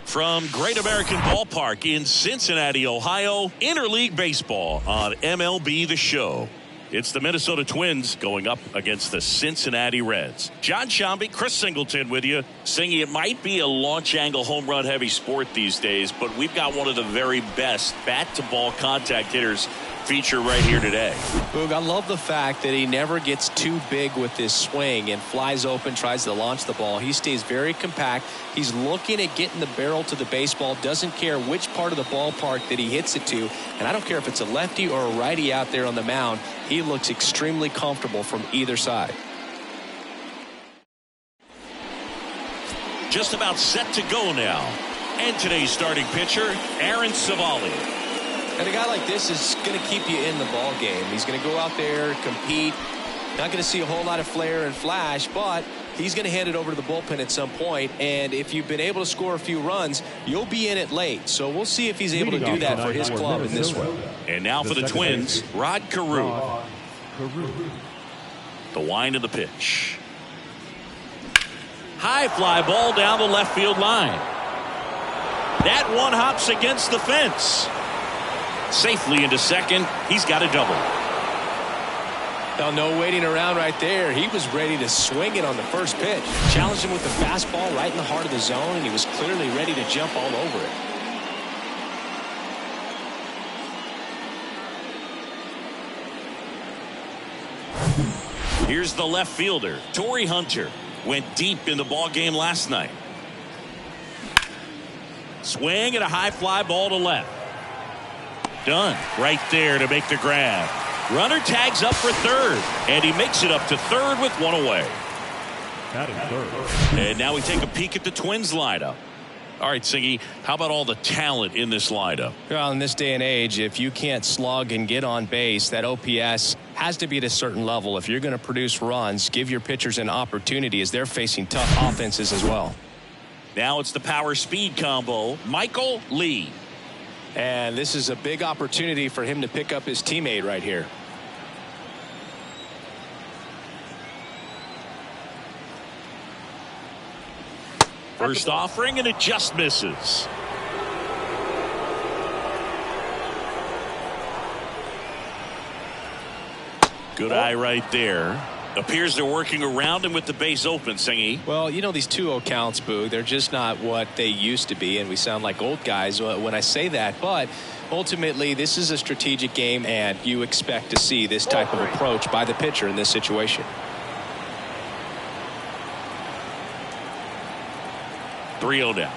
From Great American Ballpark in Cincinnati, Ohio, Interleague Baseball on MLB The Show. It's the Minnesota Twins going up against the Cincinnati Reds. John Sciambi, Chris Singleton with you. Singy, it might be a launch angle home run heavy sport these days, but we've got one of the very best bat-to-ball contact hitters feature right here today. Boog, I love the fact that he never gets too big with his swing and flies open, tries to launch the ball. He stays very compact. He's looking at getting the barrel to the baseball, doesn't care which part of the ballpark that he hits it to, and I don't care if it's a lefty or a righty out there on the mound. He looks extremely comfortable from either side. Just about set to go now. And today's starting pitcher, Aaron Civale. And a guy like this is going to keep you in the ball game. He's going to go out there, compete. Not going to see a whole lot of flair and flash, but he's going to hand it over to the bullpen at some point. And if you've been able to score a few runs, you'll be in it late. So we'll see if he's able to do that for his club in this one. And now for the Twins, Rod Carew. The wind of the pitch. High fly ball down the left field line. That one hops against the fence. Safely into second. He's got a double. Now, no waiting around right there. He was ready to swing it on the first pitch. Challenged him with the fastball right in the heart of the zone, and he was clearly ready to jump all over it. Here's the left fielder, Torrey Hunter. Went deep in the ball game last night. Swing and a high fly ball to left. Done right there to make the grab. Runner tags up for third, and he makes it up to third with one away. And now we take a peek at the Twins lineup. All right, Siggy, how about all the talent in this lineup? Well, in this day and age, if you can't slug and get on base, that OPS has to be at a certain level. If you're going to produce runs, give your pitchers an opportunity as they're facing tough offenses as well. Now it's the power speed combo, Michael Lee. And this is a big opportunity for him to pick up his teammate right here. First offering, and it just misses. Good eye right there. Appears they're working around him with the base open, Singy. Well, you know, these 2-0 counts, Boog, they're just not what they used to be, and we sound like old guys when I say that. But ultimately, this is a strategic game, and you expect to see this type of approach by the pitcher in this situation. 3-0 down.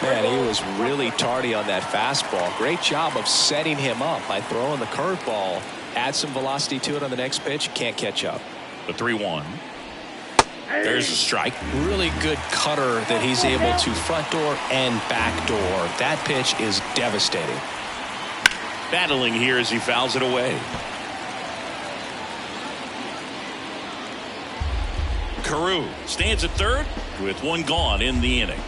Man, he was really tardy on that fastball. Great job of setting him up by throwing the curveball. Add some velocity to it on the next pitch. Can't catch up. The 3-1. There's a strike. Really good cutter that he's able to front door and back door. That pitch is devastating. Battling here as he fouls it away. Carew stands at third with one gone in the inning.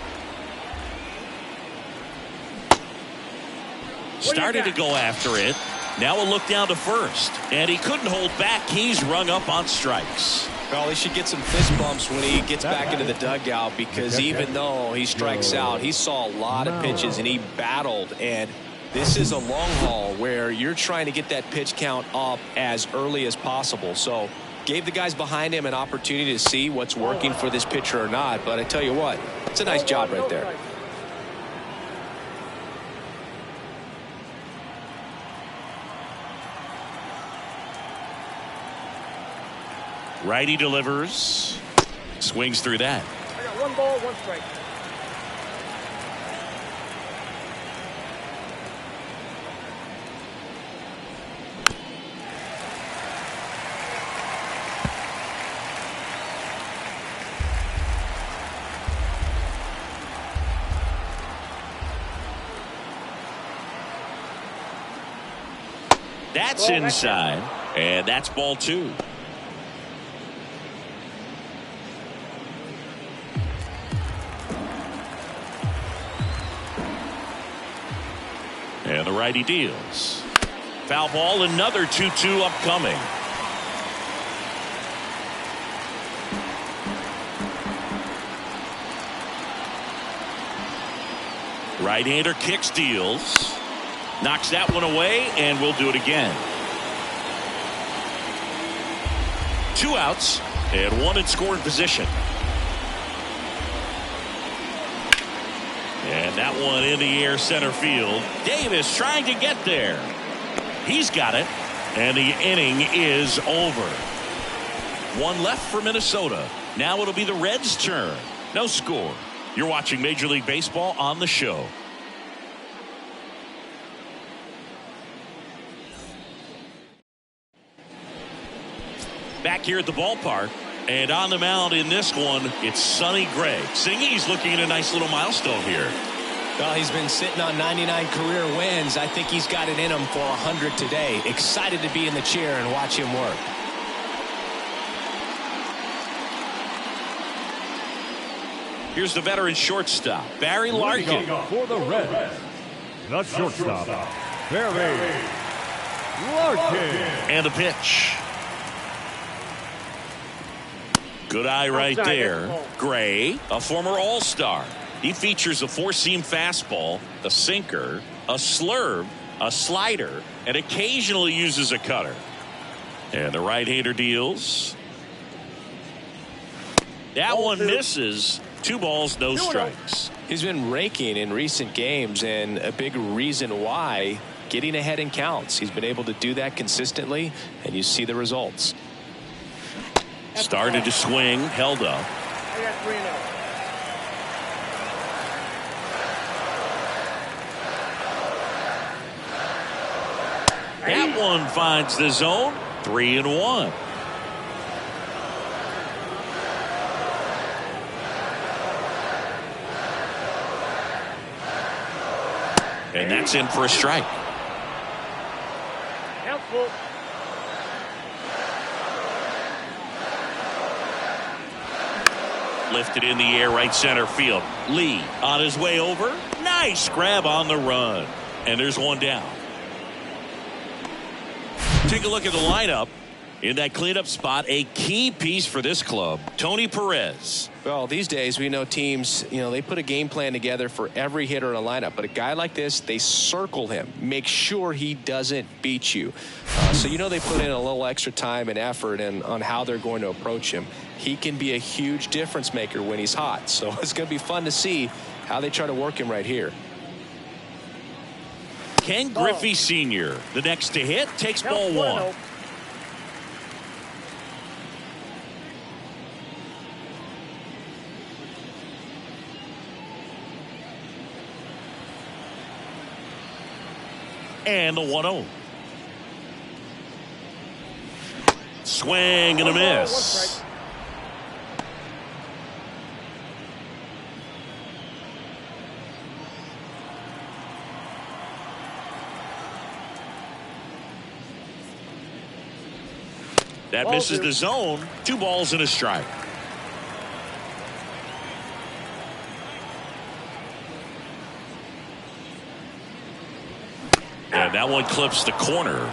Started to go after it. Now a look down to first, and he couldn't hold back. He's rung up on strikes. Well, he should get some fist bumps when he gets back into the dugout, because even though he strikes out, he saw a lot of pitches and he battled. And this is a long haul where you're trying to get that pitch count up as early as possible. So gave the guys behind him an opportunity to see what's working for this pitcher or not. But I tell you what, it's a nice job right there. Righty delivers. Swings through that. I got 1 ball, 1 strike. That's inside, and that's ball 2. And the righty deals. Foul ball, another 2-2 upcoming. Right-hander kicks, deals. Knocks that one away, and we'll do it again. 2 outs and 1 in scoring position. And that one in the air center field. Davis trying to get there. He's got it. And the inning is over. 1 left for Minnesota. Now it'll be the Reds' turn. No score. You're watching Major League Baseball on the show. Back here at the ballpark, and on the mound in this one, it's Sonny Gray. Singy's looking at a nice little milestone here. Well, he's been sitting on 99 career wins. I think he's got it in him for 100 today. Excited to be in the chair and watch him work. Here's the veteran shortstop, Barry Larkin. For the Reds, the shortstop, Barry Larkin. And the pitch. Good eye right there. Gray, a former All-Star. He features a 4-seam fastball, a sinker, a slurve, a slider, and occasionally uses a cutter. And the right-hander deals. That one misses. 2 balls, no strikes. He's been raking in recent games, and a big reason why, getting ahead in counts. He's been able to do that consistently, and you see the results. Started to swing, held up. I got 3-0. That one finds the zone. 3-1. And that's in for a strike. Helpful. Lifted in the air, right center field. Lee on his way over. Nice grab on the run. And there's one down. Take a look at the lineup. In that cleanup spot, a key piece for this club, Tony Perez. Well, these days we know teams, they put a game plan together for every hitter in a lineup. But a guy like this, they circle him, make sure he doesn't beat you. So they put in a little extra time and effort on how they're going to approach him. He can be a huge difference maker when he's hot. So it's going to be fun to see how they try to work him right here. Ken Griffey Sr., the next to hit, takes ball 1. And the 1-0. Swing and a miss. That misses the zone. 2 balls and a strike. And that one clips the corner.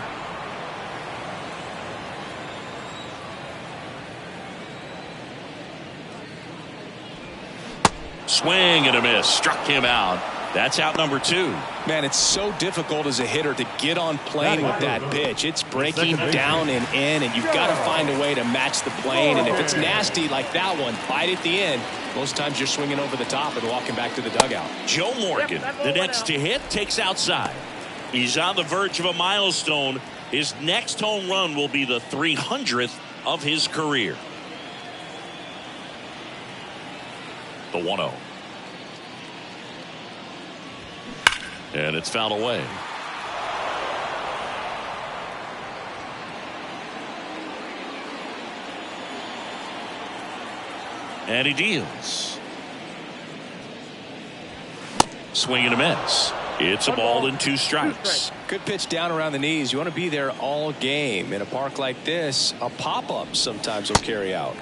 Swing and a miss. Struck him out. That's out number 2. Man, it's so difficult as a hitter to get on plane with that pitch. It's breaking down and in, and you've got to find a way to match the plane. And if it's nasty like that one, bite at the end, most times you're swinging over the top and walking back to the dugout. Joe Morgan, the next to hit, takes outside. He's on the verge of a milestone. His next home run will be the 300th of his career. The 1-0. And it's fouled away. And he deals. Swing and a miss. It's a ball and 2 strikes. Good pitch down around the knees. You want to be there all game. In a park like this, a pop-up sometimes will carry out.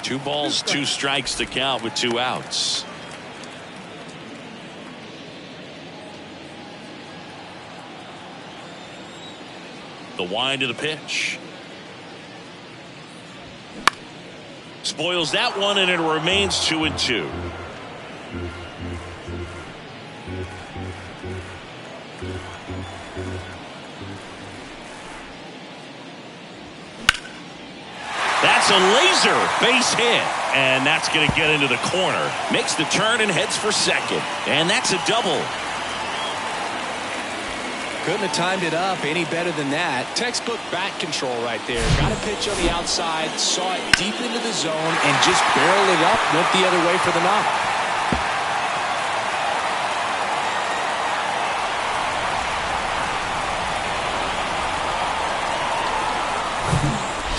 2 balls, 2 strikes to count with 2 outs. The wind of the pitch. Spoils that one, and it remains 2-2. That's a laser base hit, and that's going to get into the corner. Makes the turn and heads for second, and that's a double. Couldn't have timed it up any better than that. Textbook bat control right there. Got a pitch on the outside, saw it deep into the zone, and just barreled it up, went the other way for the knock.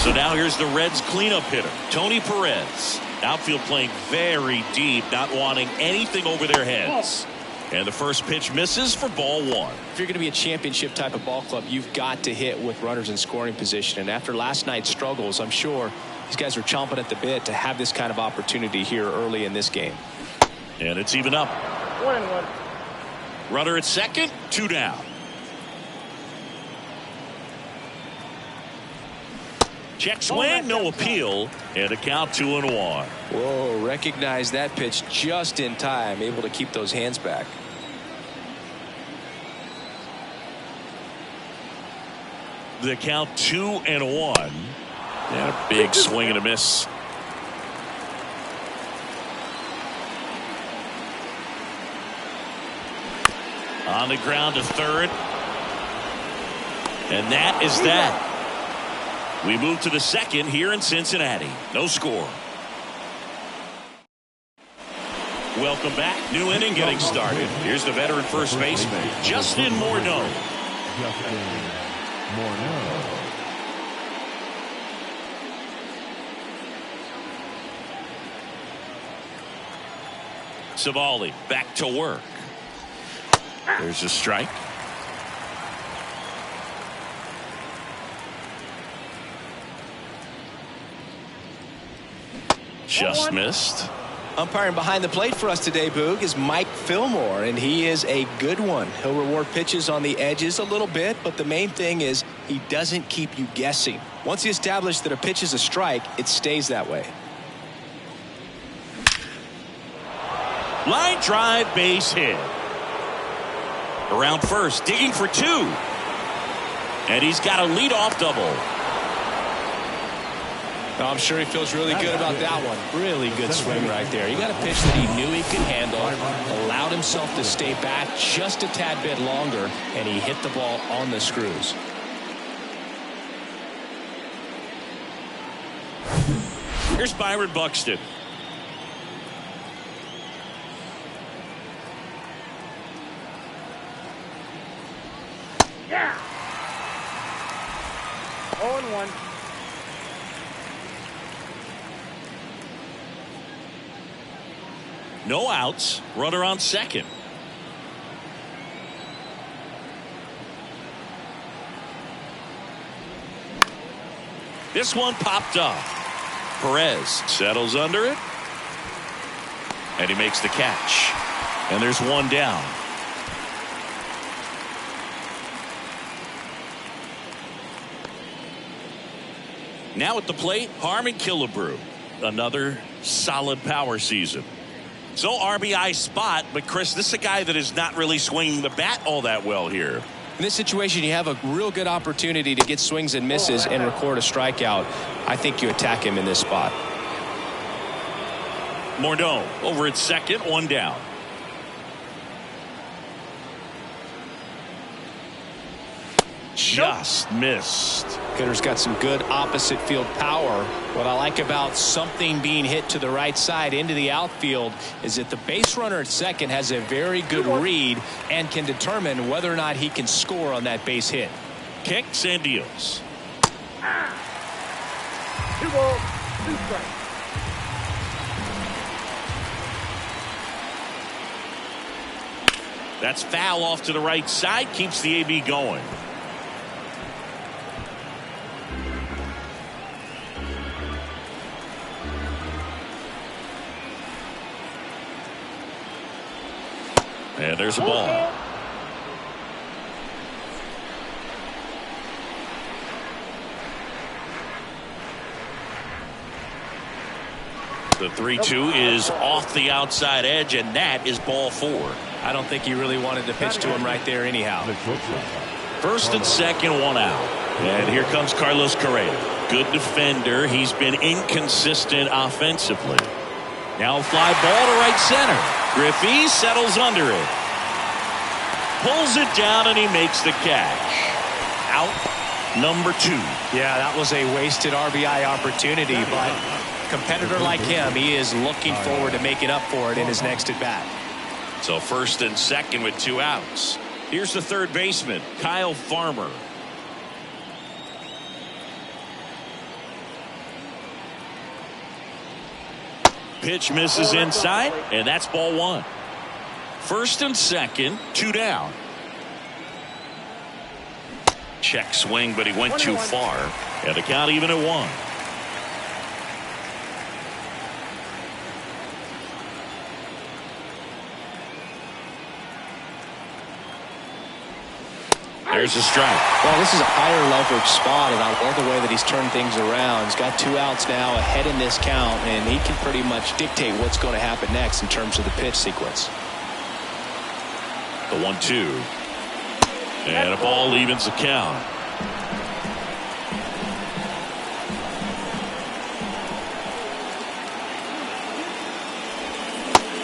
So now here's the Reds cleanup hitter, Tony Perez. Outfield playing very deep, not wanting anything over their heads. And the first pitch misses for ball one. If you're going to be a championship type of ball club, you've got to hit with runners in scoring position. And after last night's struggles, I'm sure these guys are chomping at the bit to have this kind of opportunity here early in this game. And it's even up. 1-1. Runner at second, 2 down. Check swing, no appeal, and a count 2-1. Whoa, recognize that pitch just in time, able to keep those hands back. The count 2-1. And a big swing and a miss. On the ground to third. And that is that. We move to the second here in Cincinnati. No score. Welcome back. New inning getting started. Here's the veteran first baseman, Justin Morneau. Savali back to work. There's a strike. Just missed. Umpiring behind the plate for us today, Boog, is Mike Fillmore, and he is a good one. He'll reward pitches on the edges a little bit, but the main thing is he doesn't keep you guessing. Once he establishes that a pitch is a strike, it stays that way. Line drive, base hit. Around first, digging for 2. And he's got a leadoff double. I'm sure he feels really good about that one. Really good swing right there. He got a pitch that he knew he could handle, allowed himself to stay back just a tad bit longer, and he hit the ball on the screws. Here's Byron Buxton. Yeah. 0-1. No outs. Runner on second. This one popped up. Perez settles under it. And he makes the catch. And there's one down. Now at the plate, Harmon Killebrew. Another solid power season. So RBI spot, but Chris, this is a guy that is not really swinging the bat all that well here. In this situation, you have a real good opportunity to get swings and misses and record a strikeout. I think you attack him in this spot. Morneau over at second, 1 down. Just missed. Hitter's got some good opposite field power. What I like about something being hit to the right side into the outfield is that the base runner at second has a very good read and can determine whether or not he can score on that base hit. Kicks and deals. 2 balls, 2 strikes. That's foul off to the right side. Keeps the AB going. And there's a ball. The 3-2 is off the outside edge, and that is ball 4. I don't think he really wanted to pitch to him right there anyhow. First and second, 1 out. And here comes Carlos Correa. Good defender. He's been inconsistent offensively. Now a fly ball to right center. Griffey settles under it. Pulls it down, and he makes the catch. Out number 2. Yeah, that was a wasted RBI opportunity, but competitor like him, he is looking forward to making up for it in his next at bat. So first and second with 2 outs. Here's the third baseman, Kyle Farmer. Pitch misses inside, and that's ball 1. First and second, 2 down. Check swing, but he went too far. And the count even at 1. There's a strike. Well, this is a higher leverage spot, and I love the way that he's turned things around. He's got 2 outs now ahead in this count, and he can pretty much dictate what's going to happen next in terms of the pitch sequence. The 1-2. And a ball evens the count.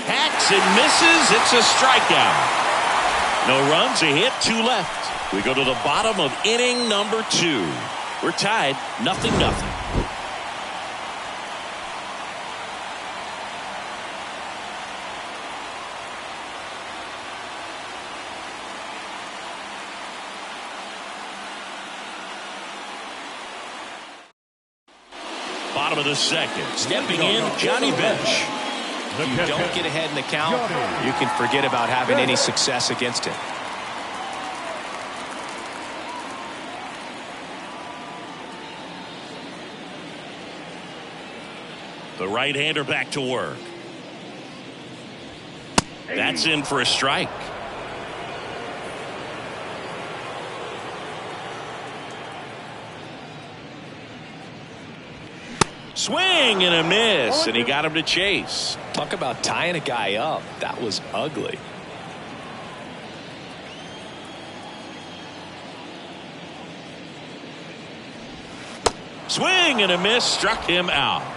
Hacks and misses. It's a strikeout. No runs, a hit, 2 left. We go to the bottom of inning number 2. We're tied 0-0. Bottom of the second. Stepping in, Johnny Bench. If you don't get ahead in the count, you can forget about having any success against him. The right-hander back to work. That's in for a strike. Swing and a miss, and he got him to chase. Talk about tying a guy up. That was ugly. Swing and a miss, struck him out.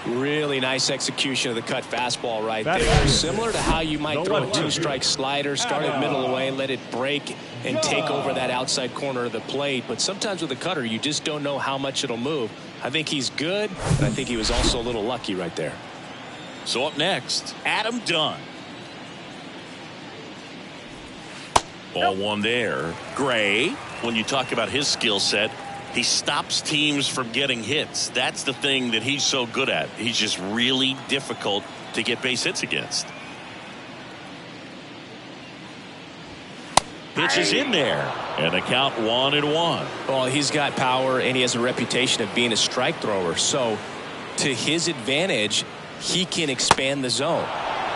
Really nice execution of the cut fastball right there. Similar to how you might throw a 2-strike slider, start it middle away, let it break and take over that outside corner of the plate. But sometimes with a cutter, you just don't know how much it'll move. I think he's good, and I think he was also a little lucky right there. So up next, Adam Dunn. Ball 1 there. Gray, when you talk about his skill set, he stops teams from getting hits. That's the thing that he's so good at. He's just really difficult to get base hits against. Pitch is in there, and a count 1-1. Well, he's got power, and he has a reputation of being a strike thrower. So to his advantage, he can expand the zone.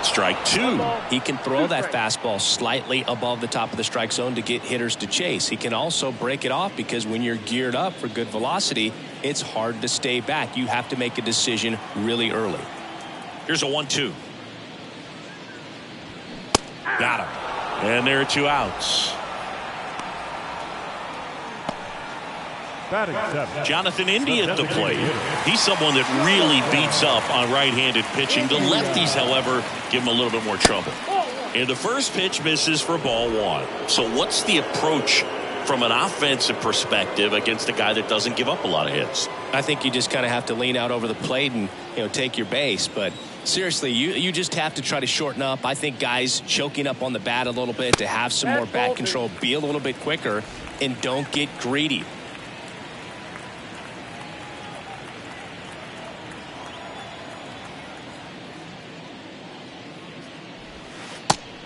Strike 2. He can throw that fastball slightly above the top of the strike zone to get hitters to chase. He can also break it off because when you're geared up for good velocity, it's hard to stay back. You have to make a decision really early. Here's a 1-2. Got him. And there are 2 outs. Jonathan India at the plate. He's someone that really beats up on right-handed pitching. The lefties, however, give him a little bit more trouble. And the first pitch misses for ball 1. So what's the approach from an offensive perspective against a guy that doesn't give up a lot of hits? I think you just kind of have to lean out over the plate and take your base. But seriously, you just have to try to shorten up. I think guys choking up on the bat a little bit to have some more bat control, be a little bit quicker, and don't get greedy.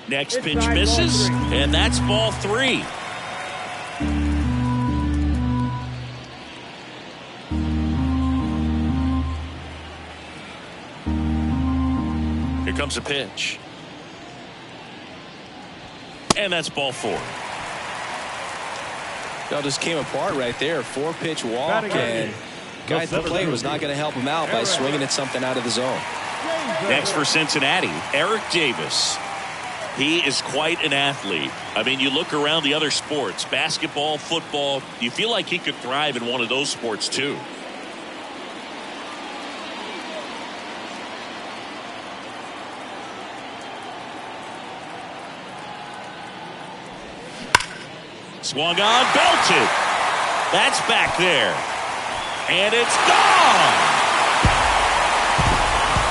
Next pitch misses, and that's ball 3. Here comes a pitch. And that's ball 4. It all just came apart right there. 4-pitch walk, and guy at the plate was not going to help him out by swinging at something out of the zone. Next for Cincinnati, Eric Davis. He is quite an athlete. I mean, you look around the other sports, basketball, football, you feel like he could thrive in one of those sports too. Swung on, belted. That's back there. And it's gone.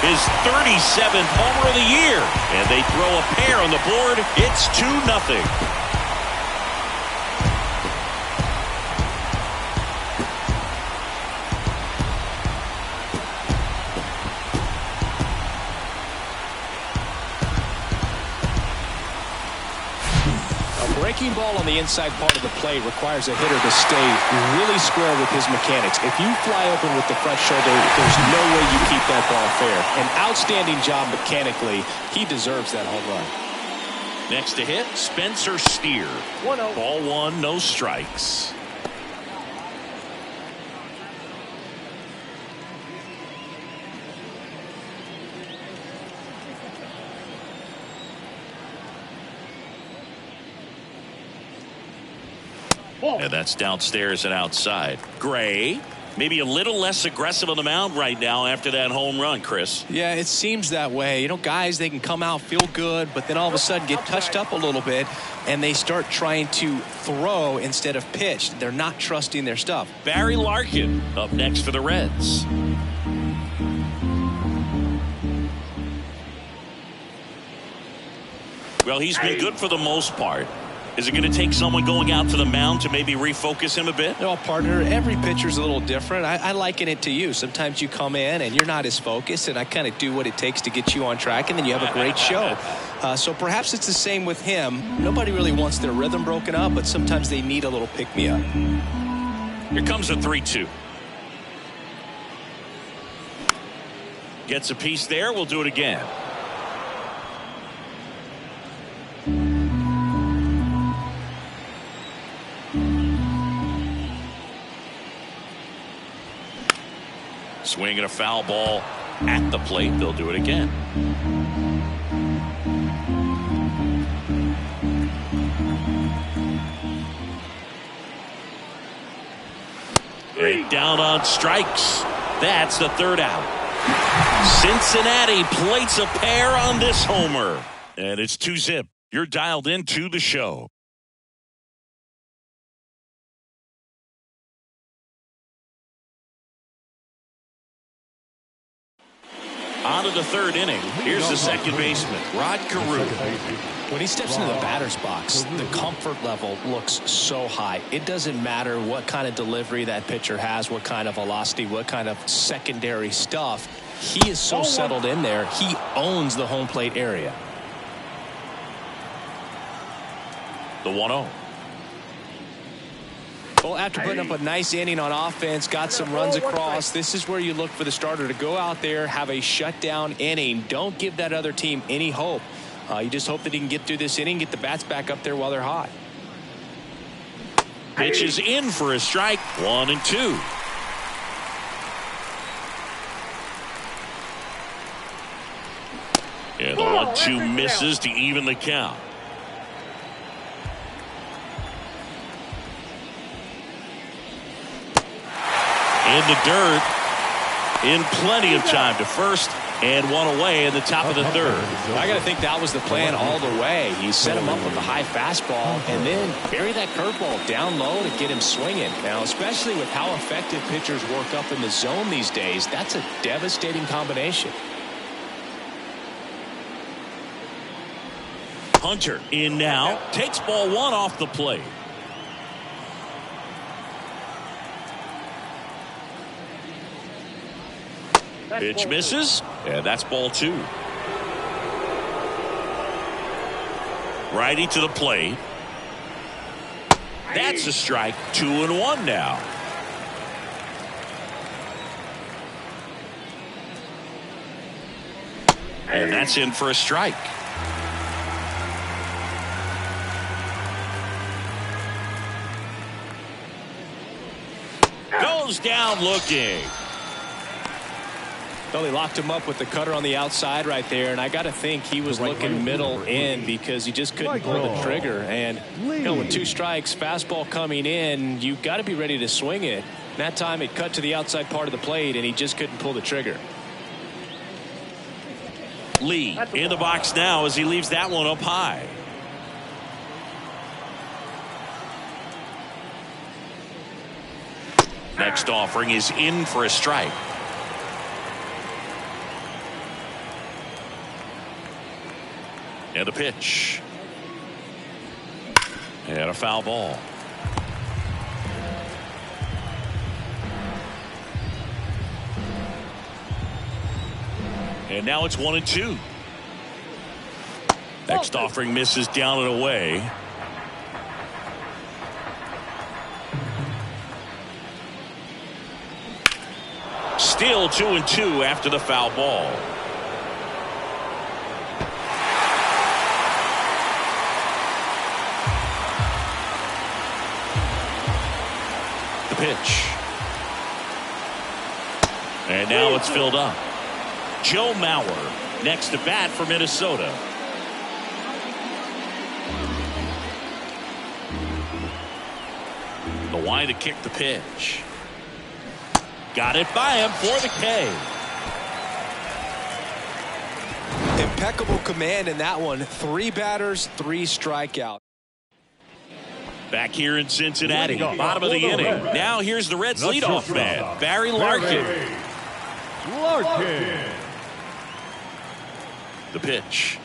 His 37th homer of the year. And they throw a pair on the board. It's 2-0. Breaking ball on the inside part of the plate requires a hitter to stay really square with his mechanics. If you fly open with the front shoulder, there's no way you keep that ball fair. An outstanding job mechanically. He deserves that home run. Next to hit, Spencer Steer. 1-0. Ball one, no strikes. And that's downstairs and outside. Gray, maybe a little less aggressive on the mound right now after that home run, Chris. Yeah, it seems that way. You know, guys, they can come out, feel good, but then all of a sudden get touched up a little bit, and they start trying to throw instead of pitch. They're not trusting their stuff. Barry Larkin up next for the Reds. Well, he's been good for the most part. Is it going to take someone going out to the mound to maybe refocus him a bit? No, partner, every pitcher's a little different. I liken it to you. Sometimes you come in and you're not as focused, and I kind of do what it takes to get you on track, and then you have a great show. So perhaps it's the same with him. Nobody really wants their rhythm broken up, but sometimes they need a little pick-me-up. Here comes a 3-2. Gets a piece there. We'll do it again. Swinging a foul ball at the plate. They'll do it again. And down on strikes. That's the third out. Cincinnati plates a pair on this homer. And it's 2-0. You're dialed into the show. On to the third inning. Here's the second baseman, Rod Carew. When he steps into the batter's box, the comfort level looks so high. It doesn't matter what kind of delivery that pitcher has, what kind of velocity, what kind of secondary stuff. He is so settled in there. He owns the home plate area. The 1-0. Well, after putting up a nice inning on offense, got some runs across, this is where you look for the starter to go out there, have a shutdown inning. Don't give that other team any hope. You just hope that he can get through this inning, get the bats back up there while they're hot. Pitch is in for a strike. 1-2. And the 1-2 misses to even the count. In the dirt, in plenty of time to first, and one away in the top of the third. I got to think that was the plan all the way. He set him up with a high fastball and then bury that curveball down low to get him swinging. Now, especially with how effective pitchers work up in the zone these days, that's a devastating combination. Hunter in now, takes ball one off the plate. Pitch misses, and that's ball two. Righty to the plate. That's a strike. 2-1 now. And that's in for a strike. goes down looking. Well, he locked him up with the cutter on the outside right there, and I got to think he was looking middle in because he just couldn't pull the trigger. And with 2 strikes, fastball coming in, you got to be ready to swing it. And that time it cut to the outside part of the plate, and he just couldn't pull the trigger. Lee in the box now as he leaves that one up high. Next offering is in for a strike. And the pitch. And a foul ball. And now it's 1-2. Next offering misses down and away. Still 2-2 after the foul ball. The pitch. And now it's filled up. Joe Mauer next to bat for Minnesota. The line to kick the pitch. Got it by him for the K. Impeccable command in that one. 3 batters, 3 strikeouts. Back here in Cincinnati, bottom of the inning. Now here's the Reds leadoff man, Barry Larkin. The pitch.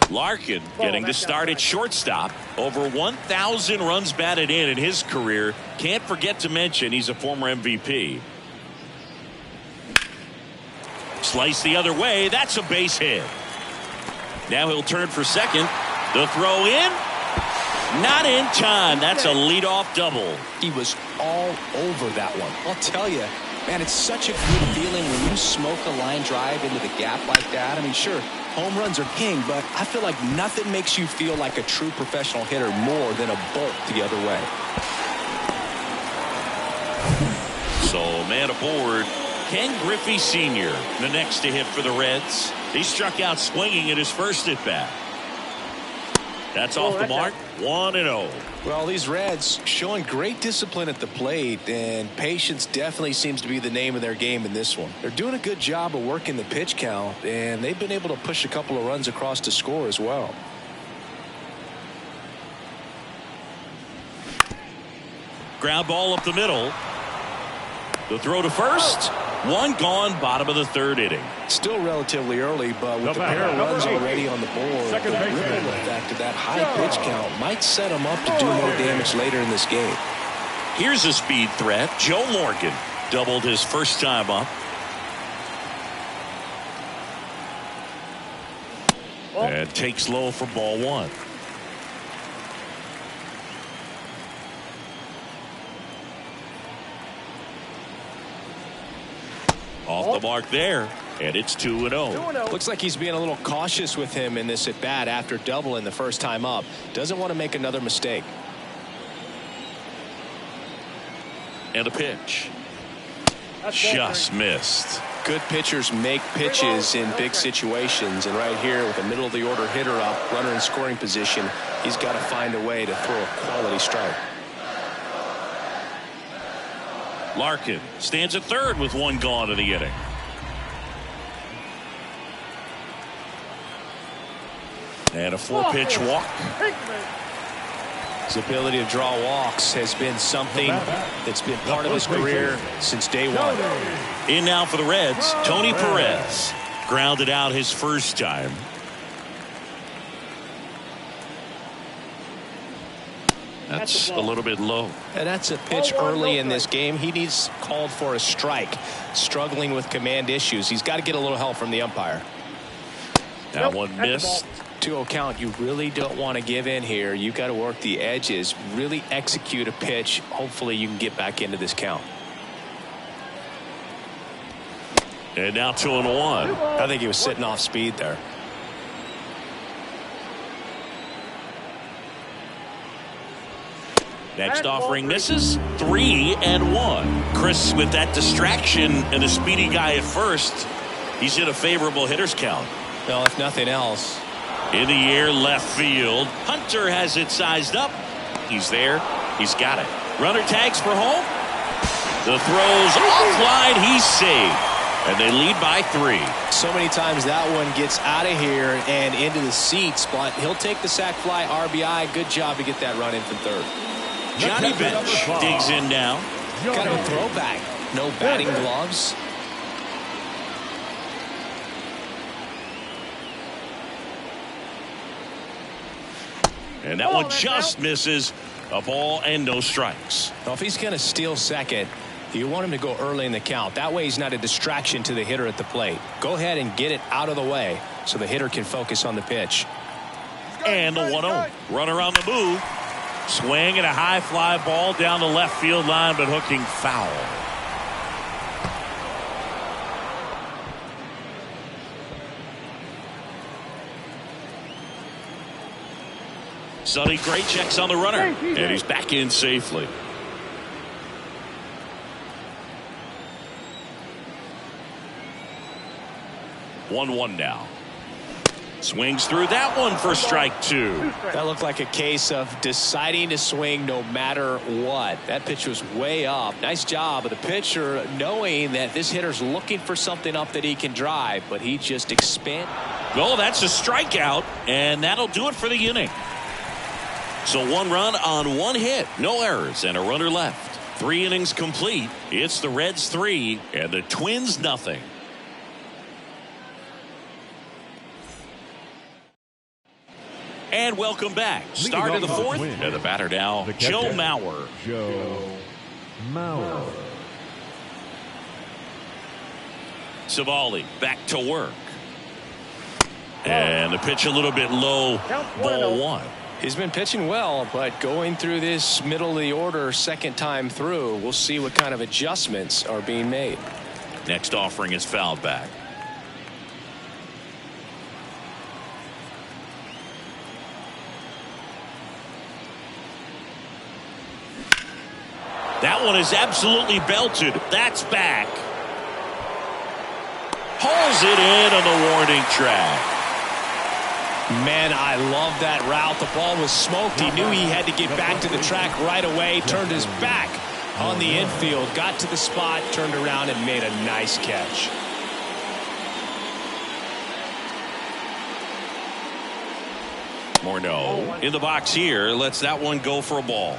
Larkin getting the start at shortstop. Over 1,000 runs batted in his career. Can't forget to mention he's a former MVP. Slice the other way. That's a base hit. Now he'll turn for second. The throw in. Not in time. That's a leadoff double. He was all over that one. I'll tell you, man, it's such a good feeling when you smoke a line drive into the gap like that. I mean, sure, home runs are king, but I feel like nothing makes you feel like a true professional hitter more than a bolt the other way. So, man aboard, Ken Griffey Sr., the next to hit for the Reds. He struck out swinging at his first at-bat. That's off the mark, 1-0. Well, these Reds showing great discipline at the plate, and patience definitely seems to be the name of their game in this one. They're doing a good job of working the pitch count, and they've been able to push a couple of runs across to score as well. Ground ball up the middle. The throw to first. One gone, bottom of the 3rd inning. Still relatively early, but with the pair of runs already on the board, the ripple effect of that high pitch count might set them up to do more damage later in this game. Here's a speed threat. Joe Morgan doubled his first time up. And takes low for ball 1. Off the mark there, and it's 2-0. Looks like he's being a little cautious with him in this at bat after doubling the first time up. Doesn't want to make another mistake. And a pitch. Just missed. Good pitchers make pitches in big situations, and right here with a middle of the order hitter up, runner in scoring position, he's got to find a way to throw a quality strike. Larkin stands at 3rd with 1 gone in the inning. And a 4-pitch walk. His ability to draw walks has been something that's been part of his career since day one. In now for the Reds, Tony Perez. Grounded out his first time. That's a little bit low. And that's a pitch early in this game. He needs called for a strike. Struggling with command issues. He's got to get a little help from the umpire. That one missed. 2-0 count. You really don't want to give in here. You've got to work the edges. Really execute a pitch. Hopefully you can get back into this count. And now 2-1. I think he was sitting off speed there. Next offering misses. 3-1. Chris, with that distraction and a speedy guy at first, he's in a favorable hitter's count. Well, if nothing else. In the air, left field. Hunter has it sized up. He's there. He's got it. Runner tags for home. The throw's offline. He's saved. And they lead by 3. So many times that one gets out of here and into the seats, but he'll take the sac fly RBI. Good job to get that run in from third. Johnny Bench digs in now. Kind of a throwback. No batting gloves. And that one just misses. A ball and no strikes. Well, if he's going to steal second, you want him to go early in the count. That way he's not a distraction to the hitter at the plate. Go ahead and get it out of the way so the hitter can focus on the pitch. And the 1-0. Runner on the move. Swing and a high fly ball down the left field line, but hooking foul. Sonny Gray checks on the runner, and he's back in safely. One now. Swings through that one for strike 2. That looked like a case of deciding to swing no matter what. That pitch was way up. Nice job of the pitcher knowing that this hitter's looking for something up that he can drive, but he just expanded. Well, that's a strikeout, and that'll do it for the inning. So 1 run on 1 hit, no errors, and a runner left. 3 innings complete. It's the Reds 3 and the Twins nothing. And welcome back. Start of the 4th. And the batter now, Joe Mauer. Savali back to work. And the pitch a little bit low. Ball 1. He's been pitching well, but going through this middle of the order second time through, we'll see what kind of adjustments are being made. Next offering is fouled back. That one is absolutely belted. That's back. Hauls it in on the warning track. Man, I love that route. The ball was smoked. He knew he had to get back to the track right away. Turned his back on the infield. Got to the spot, turned around, and made a nice catch. Morneau in the box here. Lets that one go for a ball.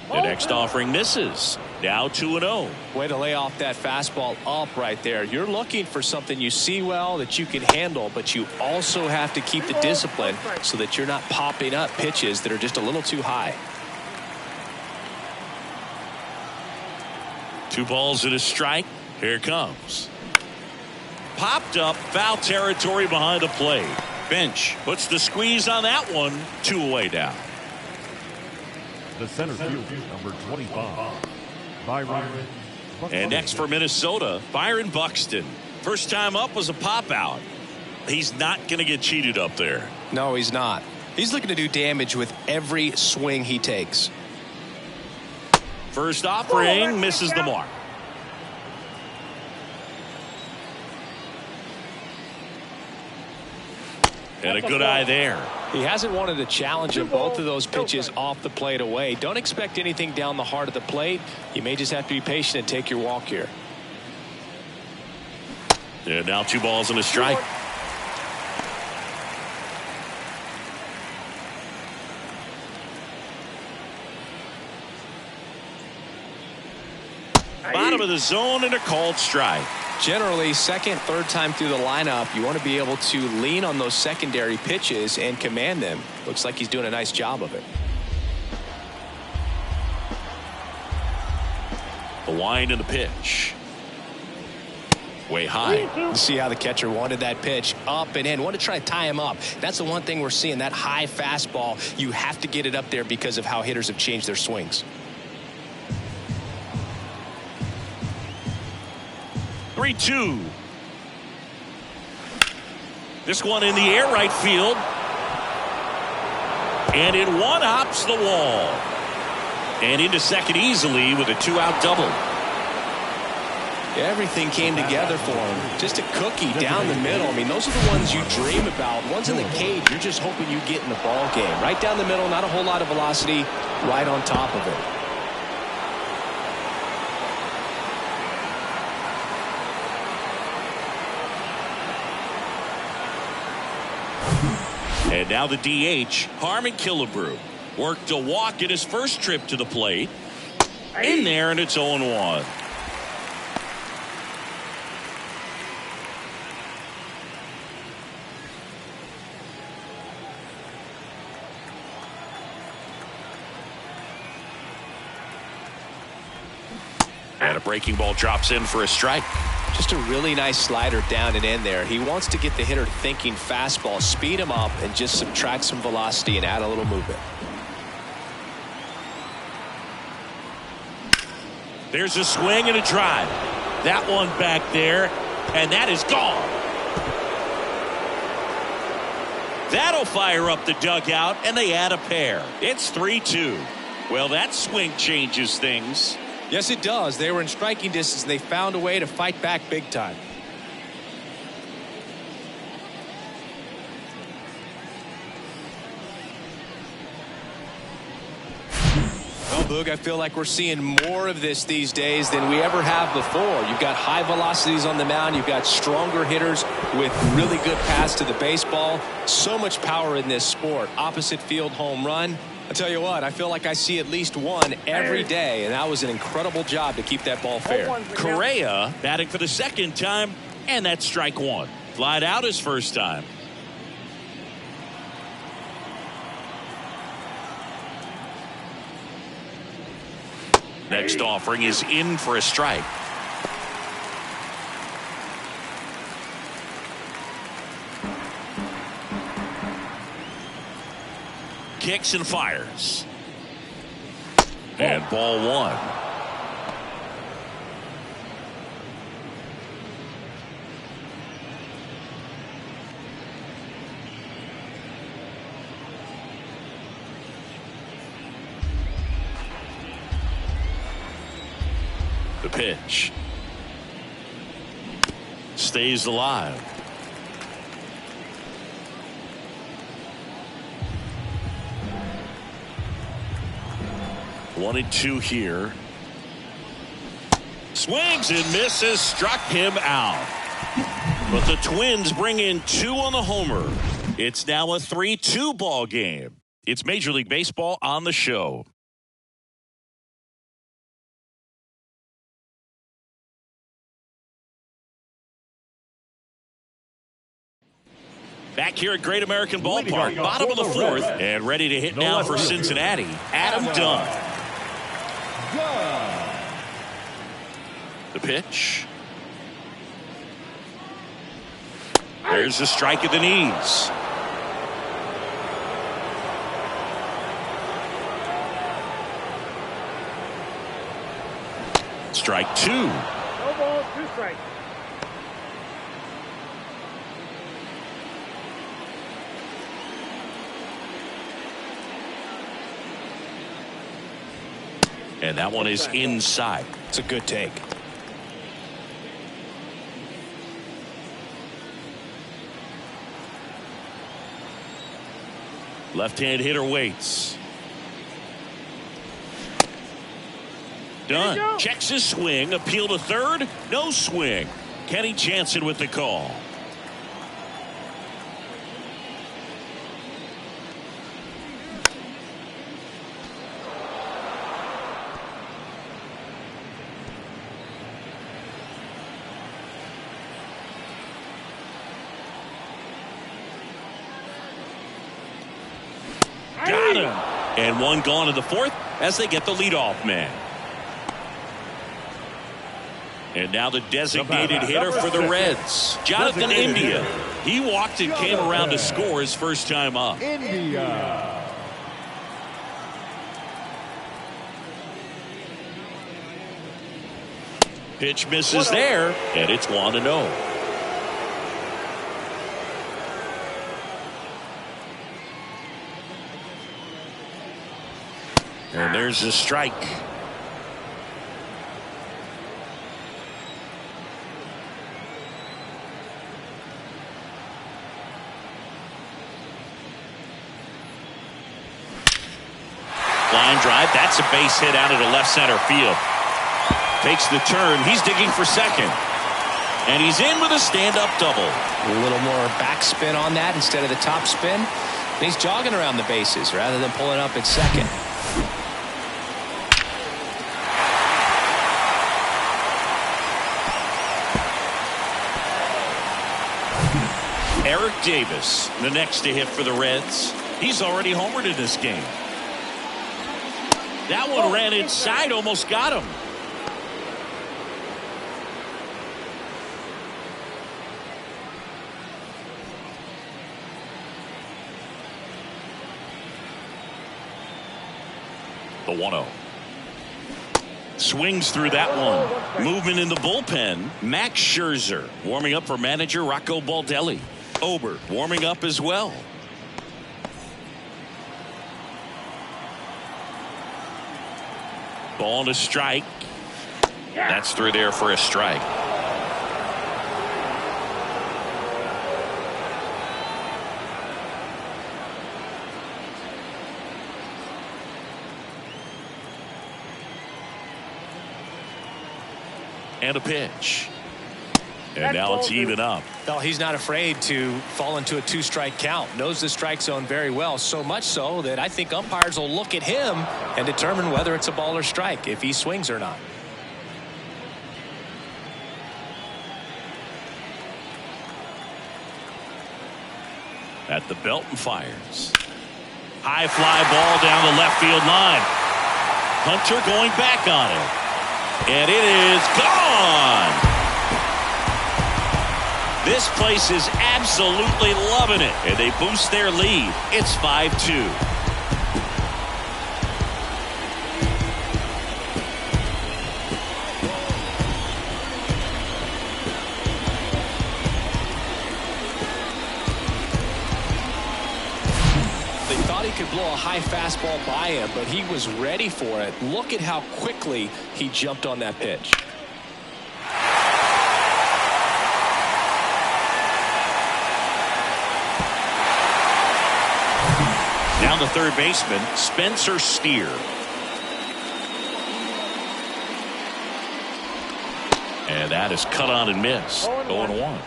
The next offering misses. Now 2-0. Way to lay off that fastball up right there. You're looking for something you see well that you can handle, but you also have to keep the discipline so that you're not popping up pitches that are just a little too high. 2 balls and a strike. Here it comes. Popped up, foul territory behind the plate. Bench puts the squeeze on that one. 2 away now. The center fielder, number 25, Byron Buxton. And next for Minnesota, Byron Buxton. First time up was a pop out. He's not going to get cheated up there. No, he's not. He's looking to do damage with every swing he takes. First offering misses the mark. And a good eye there. He hasn't wanted to challenge him. Both of those pitches off the plate away. Don't expect anything down the heart of the plate. You may just have to be patient and take your walk here. And now 2 balls and a strike. Bottom of the zone and a called strike. Generally, second, third time through the lineup, you want to be able to lean on those secondary pitches and command them. Looks like he's doing a nice job of it. The wind and the pitch. Way high. See how the catcher wanted that pitch up and in. Want to try to tie him up. That's the one thing we're seeing, that high fastball. You have to get it up there because of how hitters have changed their swings. 3-2. This one in the air right field. And it one-hops the wall. And into second easily with a 2-out double. Everything came together for him. Just a cookie down the middle. I mean, those are the ones you dream about. Ones in the cage, you're just hoping you get in the ball game. Right down the middle, not a whole lot of velocity, right on top of it. And now the DH, Harmon Killebrew, worked a walk in his first trip to the plate. In there, and it's 0-1. And a breaking ball drops in for a strike. Just a really nice slider down and in there. He wants to get the hitter thinking fastball, speed him up, and just subtract some velocity and add a little movement. There's a swing and a drive. That one back there, and that is gone. That'll fire up the dugout, and they add a pair. It's 3-2. Well, that swing changes things. Yes, it does. They were in striking distance, and they found a way to fight back big time. Well, Boog, I feel like we're seeing more of this these days than we ever have before. You've got high velocities on the mound. You've got stronger hitters with really good pass to the baseball. So much power in this sport. Opposite field home run. I tell you what, I feel like I see at least one every day, and that was an incredible job to keep that ball fair. Correa batting for the second time, and that's strike one. Flied out his first time. Next offering is in for a strike. Kicks and fires. And ball one. The pitch. Stays alive. One and two here. Swings and misses, struck him out. But the Twins bring in two on the homer. It's now a 3-2 ball game. It's Major League Baseball on the show. Back here at Great American Ballpark, bottom of the fourth, and ready to hit now for Cincinnati, Adam Dunn. The pitch. There's a strike at the knees. Strike two. No ball, 2 strikes. And that one is inside. It's a good take. Left-hand hitter waits. Dunn checks his swing. Appeal to third. No swing. Kenny Jansen with the call. Got him. And one gone in the fourth as they get the leadoff man. And now the designated hitter for the Reds, Jonathan India. He walked and came around to score his first time up. India. Pitch misses there, and it's 1-0. And there's a strike. Line drive. That's a base hit out of the left center field. Takes the turn. He's digging for second. And he's in with a stand-up double. A little more backspin on that instead of the top spin. And he's jogging around the bases rather than pulling up at second. Eric Davis, the next to hit for the Reds. He's already homered in this game. That one ran inside, almost got him. The 1-0. Swings through that one. Movement in the bullpen. Max Scherzer warming up for manager Rocco Baldelli. Ober warming up as well. Ball to strike. That's through there for a strike. And a pitch. And now it's even up. Well, he's not afraid to fall into a 2-strike count. Knows the strike zone very well. So much so that I think umpires will look at him and determine whether it's a ball or strike, if he swings or not. At the belt and fires. High fly ball down the left field line. Hunter going back on it. And it is gone. This place is absolutely loving it. And they boost their lead. It's 5-2. They thought he could blow a high fastball by him, but he was ready for it. Look at how quickly he jumped on that pitch. Down the third baseman, Spencer Steer. And that is cut on and miss. 0-1.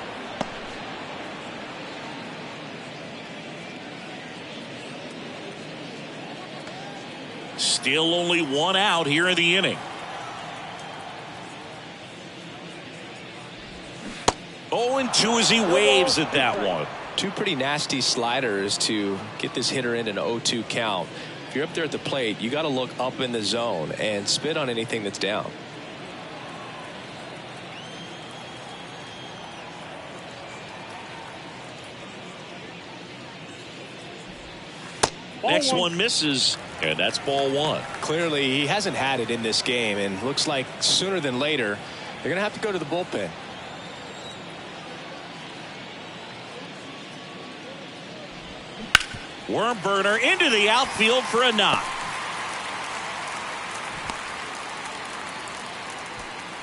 Still only one out here in the inning. 0-2 as he waves at that one. Two pretty nasty sliders to get this hitter in an 0-2 count. If you're up there at the plate, you got to look up in the zone and spit on anything that's down. Next one misses, and that's ball one. Clearly, he hasn't had it in this game, and looks like sooner than later, they're going to have to go to the bullpen. Worm burner into the outfield for a knock.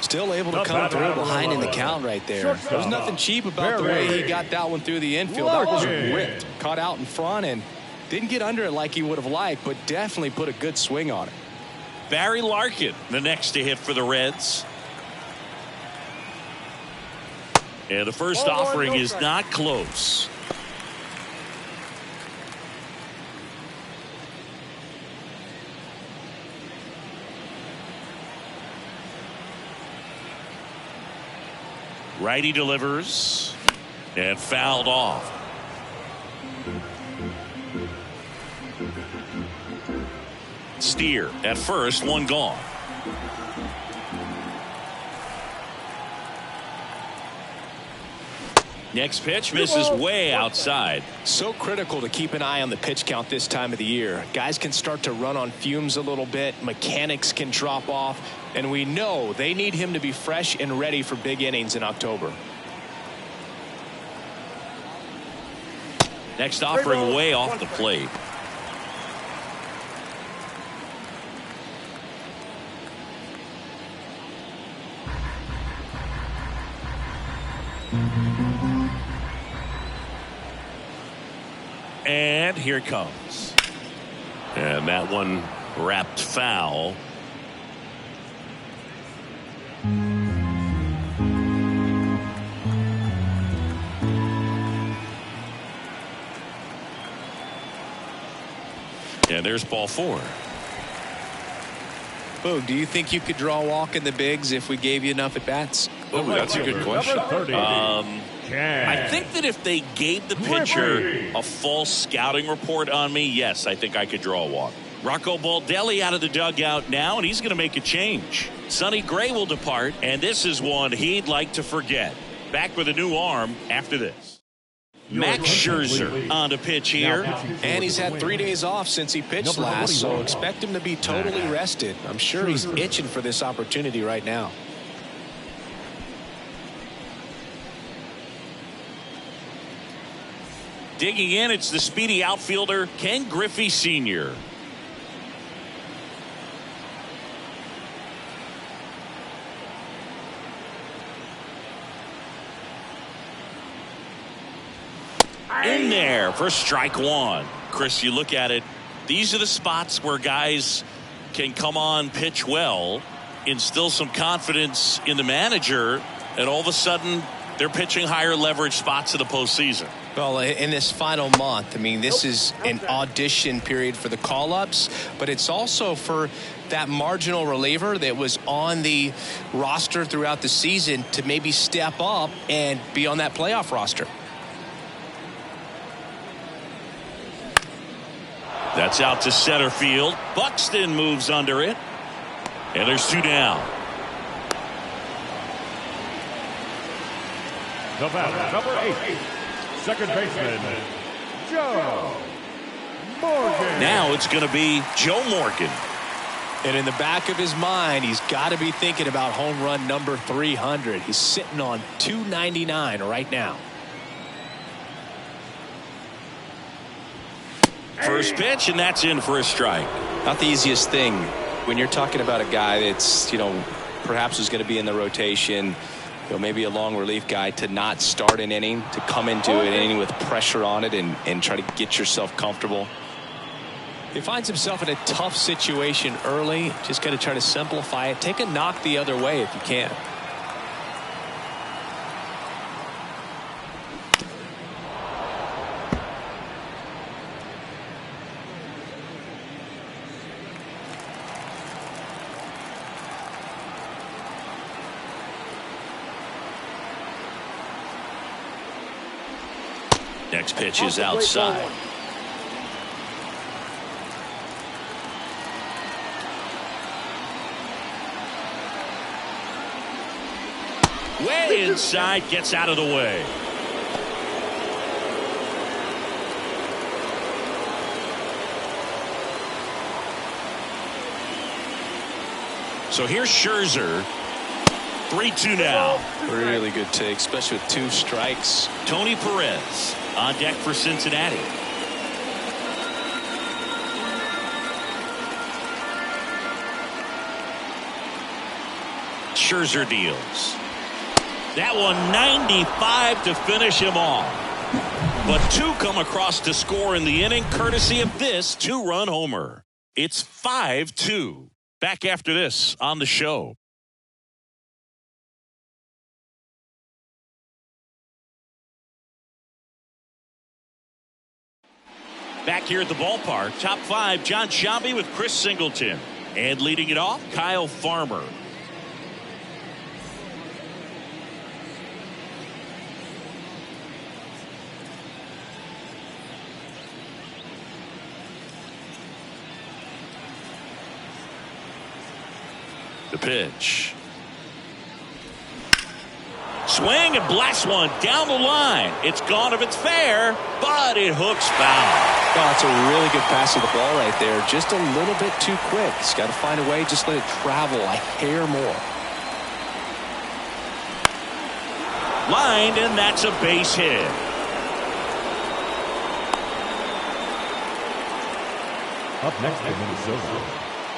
Still able to come through behind in the count right there. There's nothing cheap about the way he got that one through the infield. That was ripped. Caught out in front and didn't get under it like he would have liked, but definitely put a good swing on it. Barry Larkin, the next to hit for the Reds. And the first offering is not close. Righty delivers and fouled off. Steer at first, one gone. Next pitch misses way outside. So critical to keep an eye on the pitch count this time of the year. Guys can start to run on fumes a little bit. Mechanics can drop off. And we know they need him to be fresh and ready for big innings in October. Next offering way off the plate. And here it comes. And that one wrapped foul. And there's ball 4. Boog, do you think you could draw a walk in the bigs if we gave you enough at bats? Oh, that's a good question. I think that if they gave the pitcher a false scouting report on me, yes, I think I could draw a walk. Rocco Baldelli out of the dugout now, and he's going to make a change. Sonny Gray will depart, and this is one he'd like to forget. Back with a new arm after this. Max Scherzer on to pitch here. And he's had 3 days off since he pitched last, so expect him to be totally rested. I'm sure he's itching for this opportunity right now. Digging in, it's the speedy outfielder Ken Griffey Sr. In there for strike 1. Chris, you look at it, these are the spots where guys can come on, pitch well, instill some confidence in the manager, and all of a sudden they're pitching higher leverage spots in the postseason. Well, in this final month, I mean, this is an audition period for the call-ups, but it's also for that marginal reliever that was on the roster throughout the season to maybe step up and be on that playoff roster. That's out to center field. Buxton moves under it. And there's 2 down. The batter, number 8, second baseman, Joe Morgan. Now it's going to be Joe Morgan. And in the back of his mind, he's got to be thinking about home run number 300. He's sitting on 299 right now. First pitch, and that's in for a strike. Not the easiest thing when you're talking about a guy that's, perhaps is going to be in the rotation, maybe a long relief guy, to not start an inning, to come into an inning with pressure on it and try to get yourself comfortable. He finds himself in a tough situation early. Just got to try to simplify it. Take a knock the other way if you can. Next pitch is outside. Way inside, gets out of the way. So here's Scherzer. 3-2 now. Really good take, especially with 2 strikes. Tony Perez on deck for Cincinnati. Scherzer deals. That one 95 to finish him off. But 2 come across to score in the inning, courtesy of this 2-run homer. It's 5-2. Back after this on the show. Back here at the ballpark, top 5, John Sciambi with Chris Singleton. And leading it off, Kyle Farmer. The pitch. Swing and blast one down the line. It's gone if it's fair, but it hooks foul. Well, it's a really good pass of the ball right there. Just a little bit too quick. He's got to find a way. Just let it travel a hair more. Lined, and that's a base hit. Up next in Minnesota,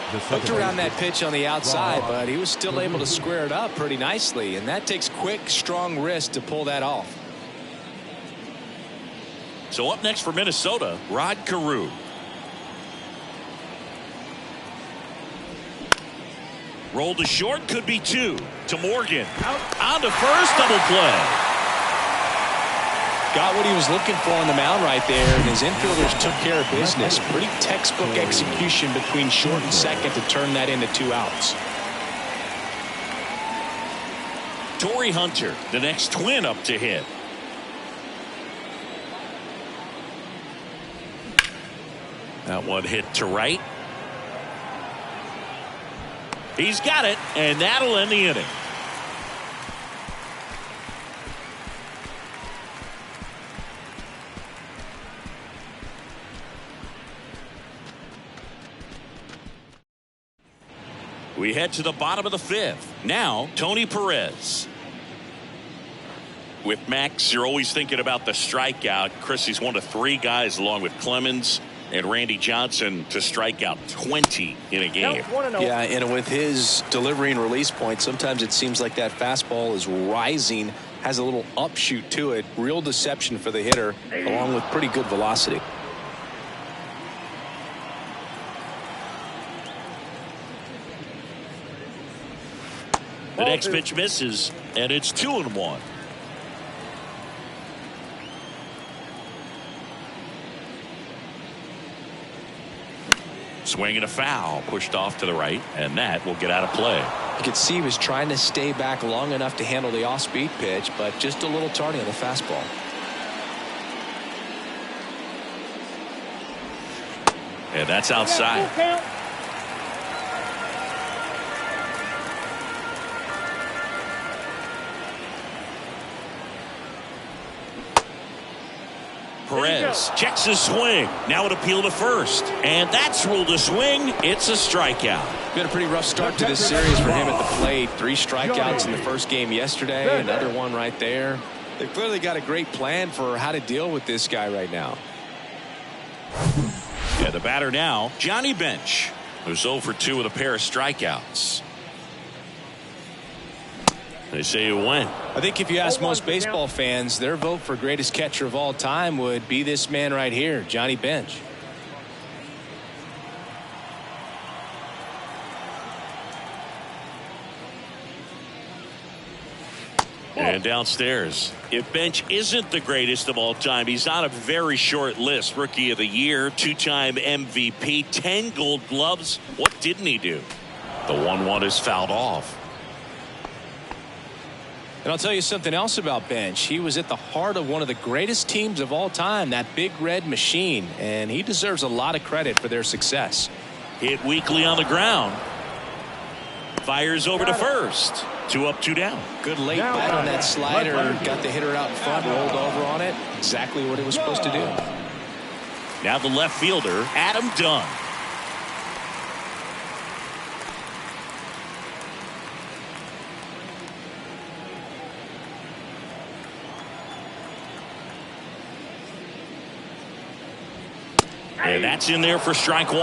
Hooked around that pitch on the outside, but he was still able to square it up pretty nicely, and that takes quick, strong wrist to pull that off. So up next for Minnesota, Rod Carew. Rolled to short, could be two. To Morgan. On to first, double play. Got what he was looking for on the mound right there, and his infielders took care of business. Pretty textbook execution between short and second to turn that into 2 outs. Torrey Hunter, the next Twin up to hit. That one hit to right. He's got it, and that'll end the inning. We head to the bottom of the 5th. Now, Tony Perez. With Max, you're always thinking about the strikeout. Chris, he's one of 3 guys, along with Clemens and Randy Johnson, to strike out 20 in a game. Yeah, and with his delivery and release point, sometimes it seems like that fastball is rising, has a little upshoot to it. Real deception for the hitter, along with pretty good velocity. The next pitch misses, and it's 2-1. Swing and a foul, pushed off to the right, and that will get out of play. You could see he was trying to stay back long enough to handle the off-speed pitch, but just a little tardy on the fastball. And that's outside. Perez checks his swing. Now an appeal to first. And that's ruled a swing. It's a strikeout. Been a pretty rough start to this series for him at the plate. 3 strikeouts in the first game yesterday. Another one right there. They've clearly got a great plan for how to deal with this guy right now. Yeah, the batter now, Johnny Bench, who's 0 for 2 with a pair of strikeouts. They say you win. I think if you ask most baseball fans, their vote for greatest catcher of all time would be this man right here, Johnny Bench. And downstairs, if Bench isn't the greatest of all time, he's on a very short list. Rookie of the Year, 2-time MVP, 10 Gold Gloves. What didn't he do? The 1-1 is fouled off. And I'll tell you something else about Bench. He was at the heart of one of the greatest teams of all time, that Big Red Machine, and he deserves a lot of credit for their success. Hit weakly on the ground. Fires over to first. 2 up, 2 down. Good late bite on that slider. Got the hitter out in front, rolled over on it. Exactly what it was supposed to do. Now the left fielder, Adam Dunn. And that's in there for strike 1.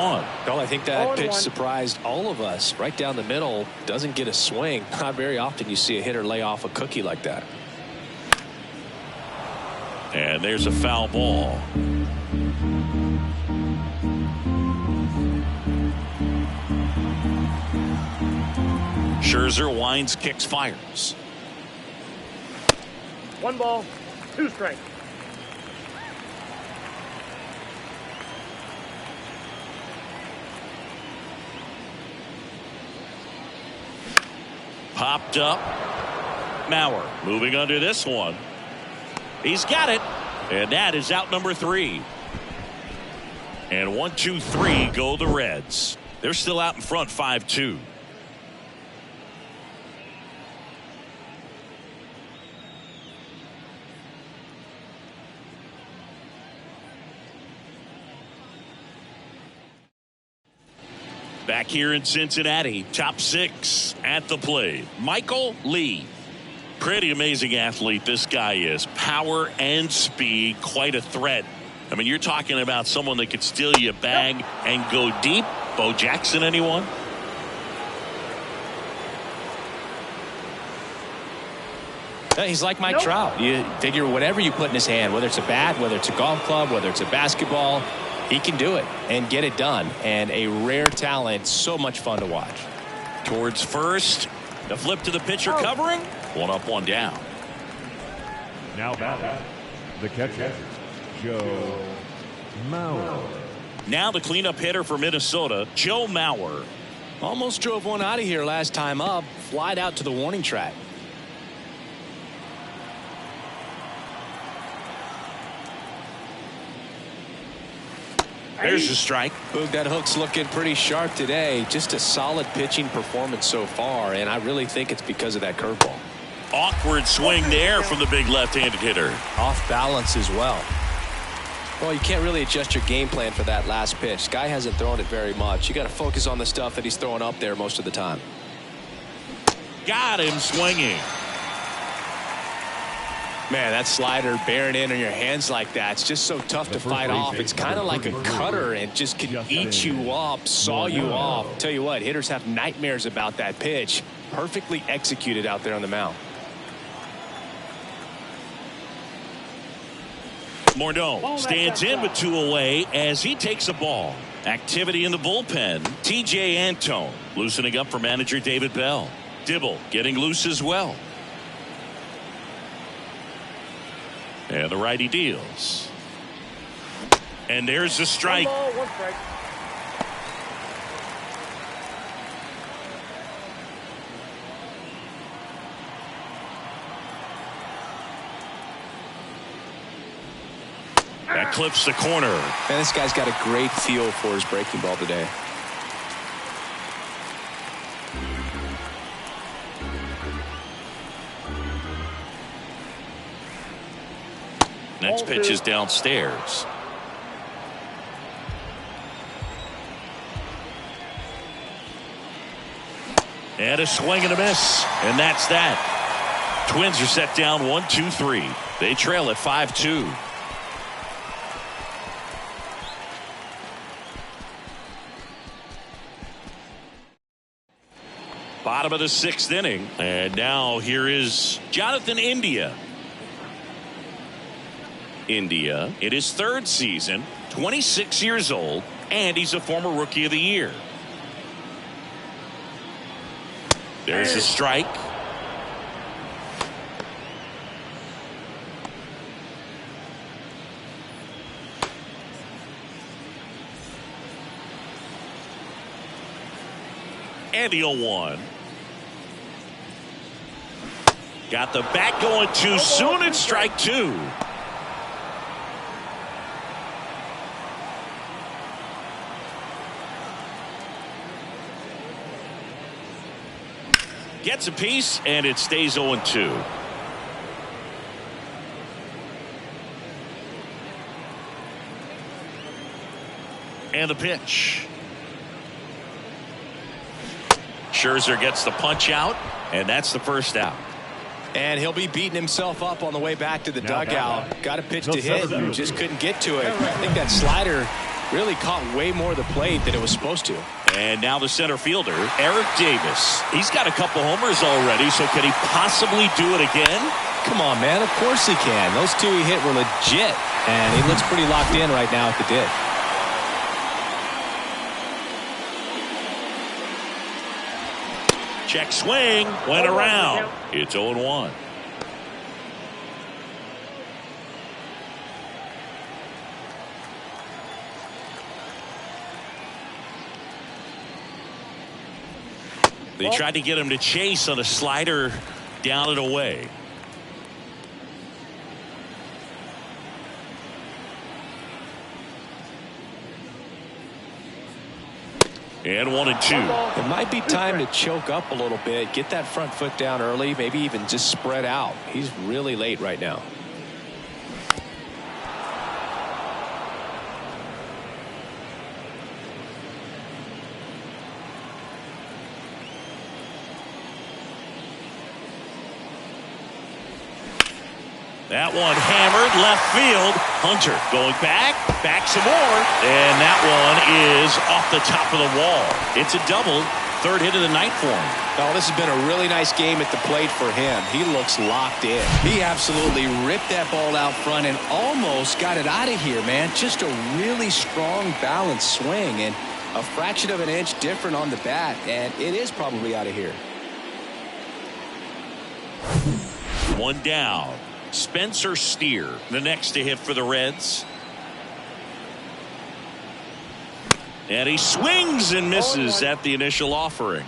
Well, I think that pitch surprised all of us. Right down the middle, doesn't get a swing. Not very often you see a hitter lay off a cookie like that. And there's a foul ball. Scherzer winds, kicks, fires. 1 ball, 2 strikes. Popped up. Mauer moving under this one. He's got it. And that is out number 3. And 1, 2, 3 go the Reds. They're still out in front 5-2. Back here in Cincinnati, top 6 at the plate. Michael Lee. Pretty amazing athlete this guy is. Power and speed, quite a threat. I mean, you're talking about someone that could steal you a bag and go deep. Bo Jackson, anyone? He's like Mike Trout. You figure whatever you put in his hand, whether it's a bat, whether it's a golf club, whether it's a basketball, he can do it and get it done. And a rare talent, so much fun to watch. Towards first, the flip to the pitcher covering. One up, one down. Now batting, the catcher, Joe Mauer. Now the cleanup hitter for Minnesota, Joe Mauer. Almost drove one out of here last time up. Flied out to the warning track. There's the strike. Boog, that hook's looking pretty sharp today. Just a solid pitching performance so far, and I really think it's because of that curveball. Awkward swing there from the big left-handed hitter. Off balance as well. Well, you can't really adjust your game plan for that last pitch. Guy hasn't thrown it very much. You got to focus on the stuff that he's throwing up there most of the time. Got him swinging. Man, that slider bearing in on your hands like that, it's just so tough to fight off. It's kind of like a cutter and just can eat you up, saw you off. Tell you what, hitters have nightmares about that pitch. Perfectly executed out there on the mound. Morneau stands in with 2 away as he takes a ball. Activity in the bullpen. T.J. Antone loosening up for manager David Bell. Dibble getting loose as well. And the righty deals. And there's the strike. 1 ball, 1 strike. That clips the corner. Man, this guy's got a great feel for his breaking ball today. Next pitch is downstairs. And a swing and a miss. And that's that. Twins are set down 1-2-3. They trail at 5-2. Bottom of the 6th inning. And now here is Jonathan India. India in his 3rd season, 26 years old, and he's a former Rookie of the Year. There's a strike. And the 0-1. Got the bat going too soon. It's strike 2. Gets a piece, and it stays 0-2. And the pitch. Scherzer gets the punch out, and that's the first out. And he'll be beating himself up on the way back to the dugout. Got a pitch to hit and just couldn't get to it. I think that slider really caught way more of the plate than it was supposed to. And now the center fielder, Eric Davis. He's got a couple homers already, so can he possibly do it again? Come on, man. Of course he can. Those 2 he hit were legit. And he looks pretty locked in right now at the dig. Check swing, went around. It's 0-1. They tried to get him to chase on a slider down and away. And 1-2. It might be time to choke up a little bit, get that front foot down early, maybe even just spread out. He's really late right now. That one hammered left field. Hunter going back some more. And that one is off the top of the wall. It's a double. Third hit of the night for him. Oh, this has been a really nice game at the plate for him. He looks locked in. He absolutely ripped that ball out front and almost got it out of here, man. Just a really strong, balanced swing and a fraction of an inch different on the bat, and it is probably out of here. One down. Spencer Steer, the next to hit for the Reds. And he swings and misses at the initial offering.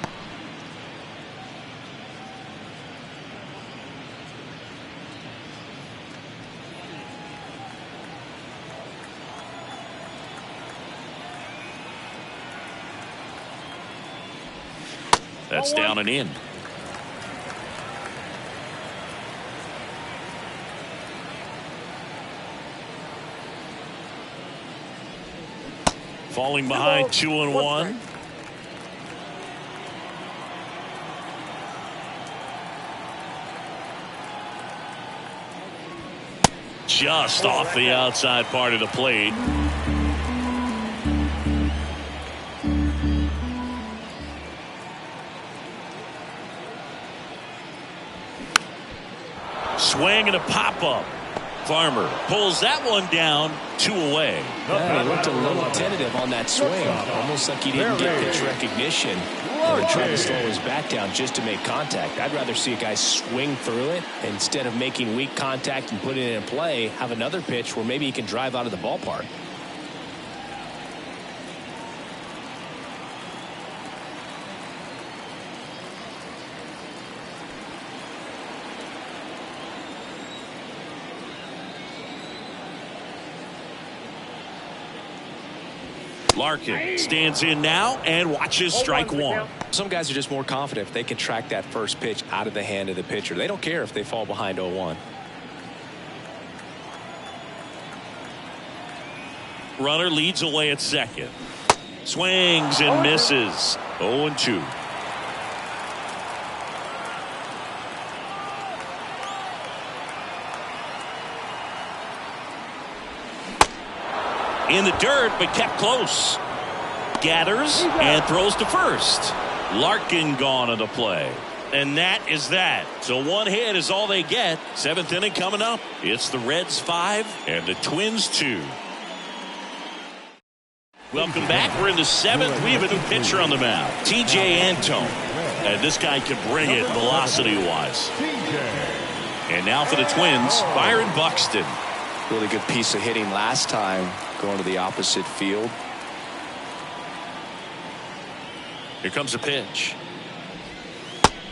That's down and in. Falling behind 2-1. Just off the outside part of the plate. Swing and a pop-up. Farmer pulls that one down, 2 away. Yeah, he looked a little tentative on that swing. Almost like he didn't get pitch recognition and tried to slow his bat down just to make contact. I'd rather see a guy swing through it instead of making weak contact and putting it in play. Have another pitch where maybe he can drive out of the ballpark. Larkin stands in now and watches strike one. Some guys are just more confident if they can track that first pitch out of the hand of the pitcher. They don't care if they fall behind 0-1. Runner leads away at second. Swings and misses. 0-2. In the dirt, but kept close. Gathers and throws to first. Larkin gone on the play. And that is that. So one hit is all they get. 7th inning coming up. It's the Reds 5 and the Twins 2. Welcome back. We're in the 7th. We have a new pitcher on the mound, TJ Antone. And this guy can bring it velocity-wise. And now for the Twins, Byron Buxton. Really good piece of hitting last time, going to the opposite field. Here comes a pitch.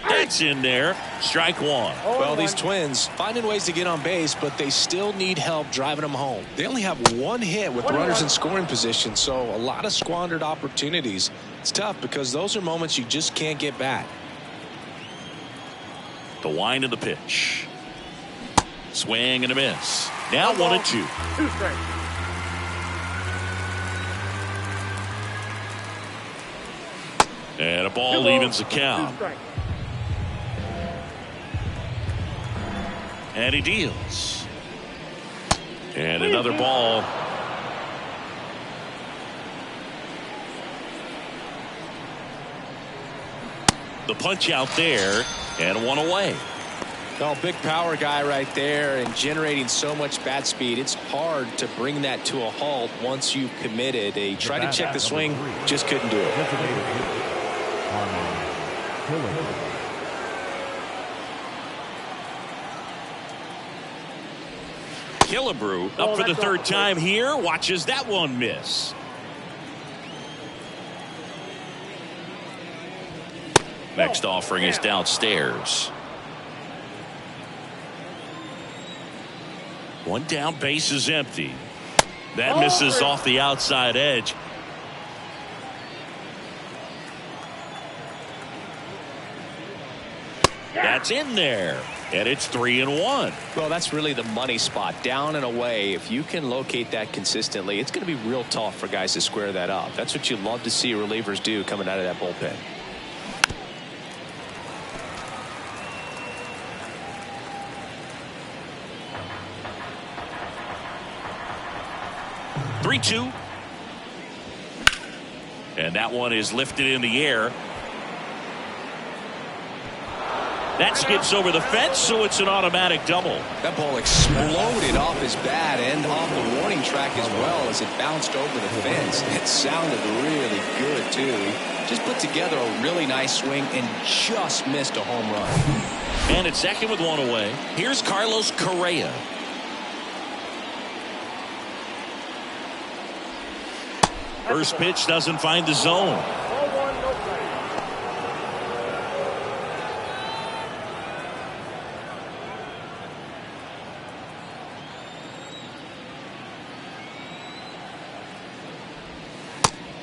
That's in there. Strike one. Well, these Twins finding ways to get on base, but they still need help driving them home. They only have one hit with runners in scoring position, so a lot of squandered opportunities. It's tough because those are moments you just can't get back. The wind of the pitch. Swing and a miss. Now 1-2. 2 strikes. And a ball evens the count. 2 strikes. And he deals. And another ball. The punch out there and one away. Oh, big power guy right there and generating so much bat speed. It's hard to bring that to a halt once you've committed. They tried to check the swing, just couldn't do it. Killebrew up for the third time here. Watches that one miss. Next offering is downstairs. One down, base is empty. That misses off the outside edge. That's in there. And it's 3-1. Well, that's really the money spot. Down and away. If you can locate that consistently, it's going to be real tough for guys to square that up. That's what you love to see relievers do coming out of that bullpen. 3-2. And that one is lifted in the air. That skips over the fence, so it's an automatic double. That ball exploded off his bat and off the warning track as well as it bounced over the fence. It sounded really good, too. He just put together a really nice swing and just missed a home run. And it's second with one away. Here's Carlos Correa. First pitch doesn't find the zone.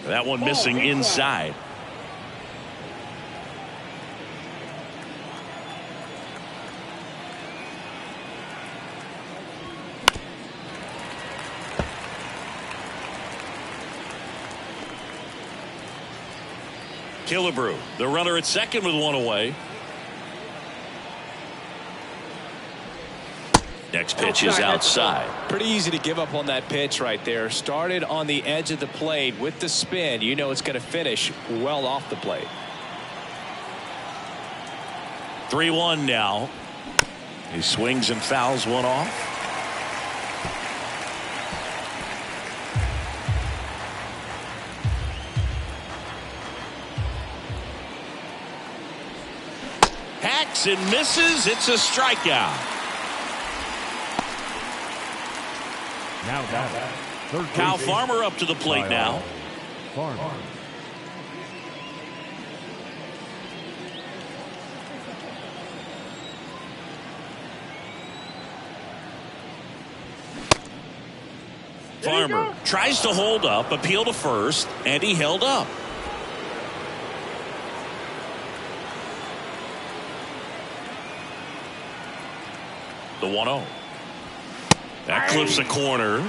That one missing inside. Killebrew, the runner at second with one away. Next pitch is outside. Pretty easy to give up on that pitch right there. Started on the edge of the plate with the spin. You know it's going to finish well off the plate. 3-1 now. He swings and fouls one off. Hacks and misses. It's a strikeout. Now third Kyle base Farmer up to the plate now. Farmer. Farmer tries to hold up, appeal to first, and he held up. The 1-0. That clips the corner.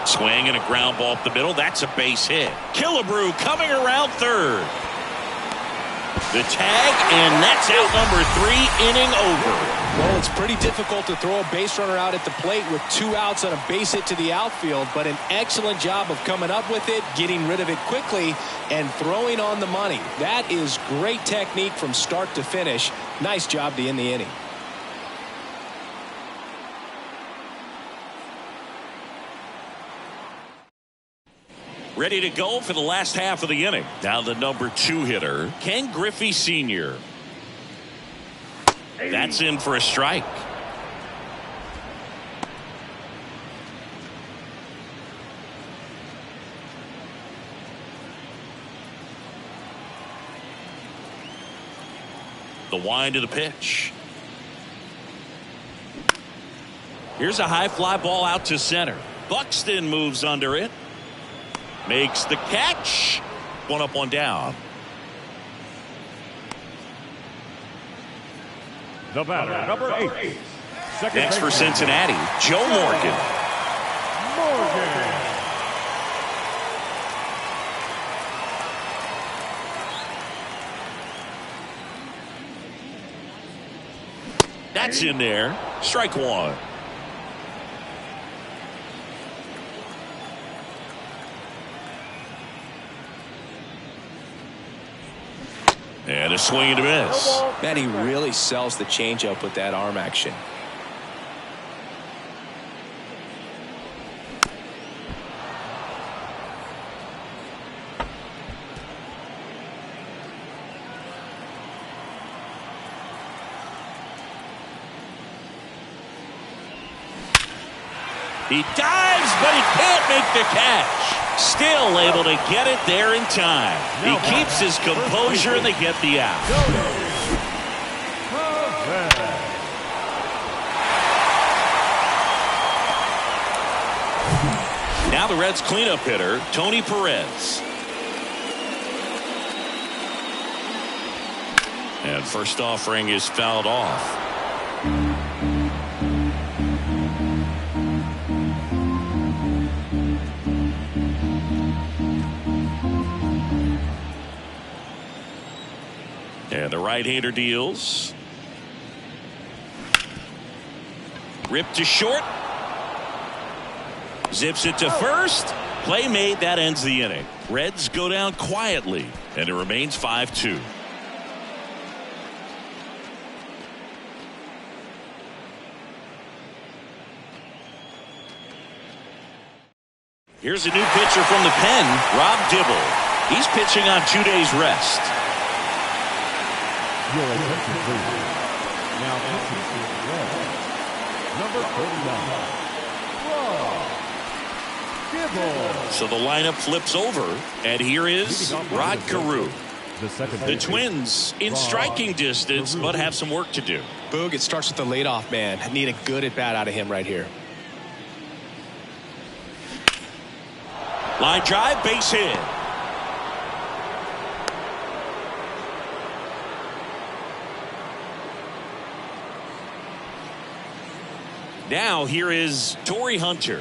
Swing and a ground ball up the middle. That's a base hit. Killebrew coming around third. The tag, and that's out number 3, inning over. Well, it's pretty difficult to throw a base runner out at the plate with 2 outs on a base hit to the outfield, but an excellent job of coming up with it, getting rid of it quickly, and throwing on the money. That is great technique from start to finish. Nice job to end the inning. Ready to go for the last half of the inning. Now the number 2 hitter, Ken Griffey Sr. That's in for a strike. The wind to the pitch. Here's a high fly ball out to center. Buxton moves under it. Makes the catch. One up, one down. The batter, number 8. Next for Cincinnati, Joe Morgan. That's in there. Strike one. And a swing and a miss. Man, he really sells the changeup with that arm action. He dives, but he can't make the catch. Still able to get it there in time. He keeps his composure and they get the out. Now the Reds cleanup hitter, Tony Perez. And first offering is fouled off. And the right-hander deals. Ripped to short. Zips it to first. Play made. That ends the inning. Reds go down quietly, and it remains 5-2. Here's a new pitcher from the pen, Rob Dibble. He's pitching on 2 days rest. Your attention, please. Now pitching for the Reds, number 39, Rob Dibble. So the lineup flips over, and here is Rod Carew. The Twins in striking distance, but have some work to do. Boog, it starts with the leadoff man. I need a good at-bat out of him right here. Line drive, base hit. Now here is Torrey Hunter.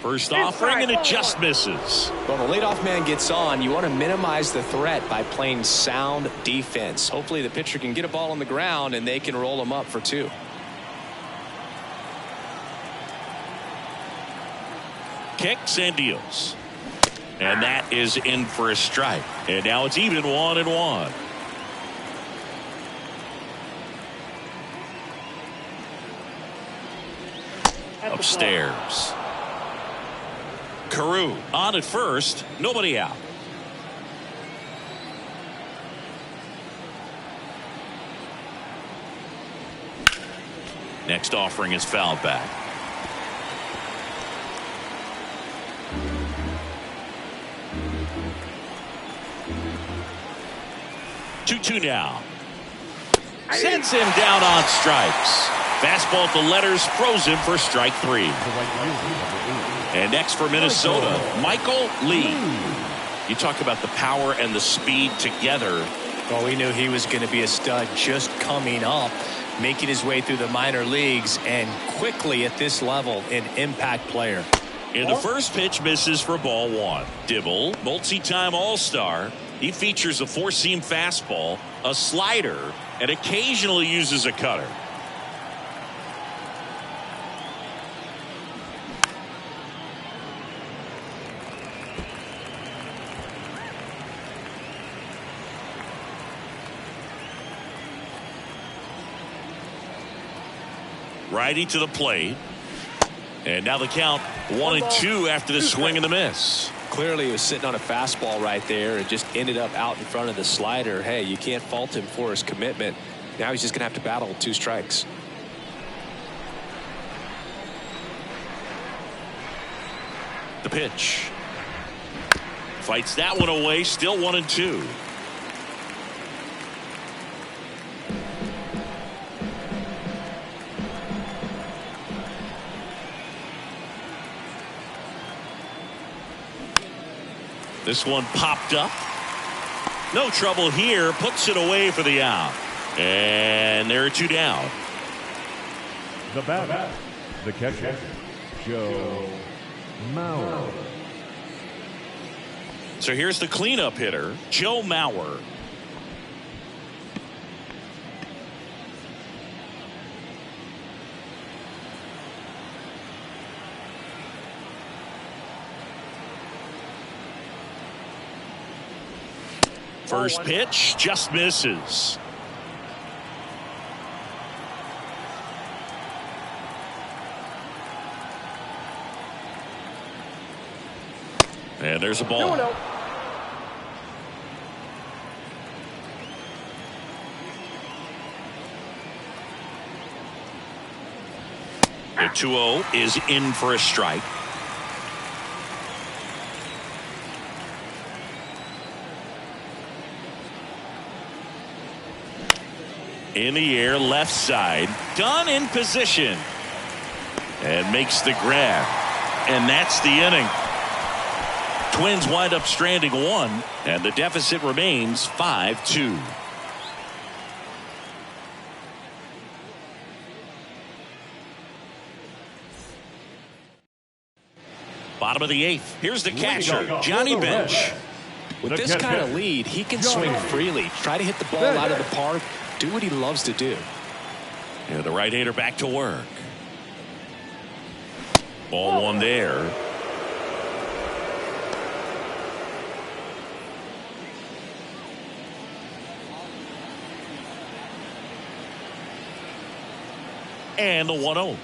First offering, and it just misses. Well, the leadoff man gets on. You want to minimize the threat by playing sound defense. Hopefully the pitcher can get a ball on the ground and they can roll him up for 2. Kicks and deals. And that is in for a strike. And now it's even 1-1. Upstairs. Carew on at first. Nobody out. Next offering is fouled back. Two now. Sends him down on strikes. Fastball at the letters, throws him for strike 3. And next for Minnesota, Michael Lee. You talk about the power and the speed together. Well, we knew he was going to be a stud just coming up, making his way through the minor leagues, and quickly at this level, an impact player. In the first pitch, misses for ball 1. Dibble, multi-time All-Star. He features a 4-seam fastball, a slider, and occasionally uses a cutter. Righty to the plate. And now the count 1-2 after the swing and the miss. Clearly he was sitting on a fastball right there and just ended up out in front of the slider. Hey, you can't fault him for his commitment. Now he's just going to have to battle with 2 strikes. The pitch. Fights that one away. Still 1-2. This one popped up. No trouble here. Puts it away for the out. And there are 2 down. The batter, the catcher, Joe Mauer. So here's the cleanup hitter, Joe Mauer. First pitch just misses. And there's a ball. No. The 2-0 is in for a strike. In the air, left side, done in position, and makes the grab, and that's the inning. Twins wind up stranding 1, and the deficit remains 5-2. Bottom of the 8th. Here's the catcher, Johnny Bench. With this kind of lead, he can swing freely, try to hit the ball out of the park, do what he loves to do. And the right-hander back to work. Ball one there. And the 1-0.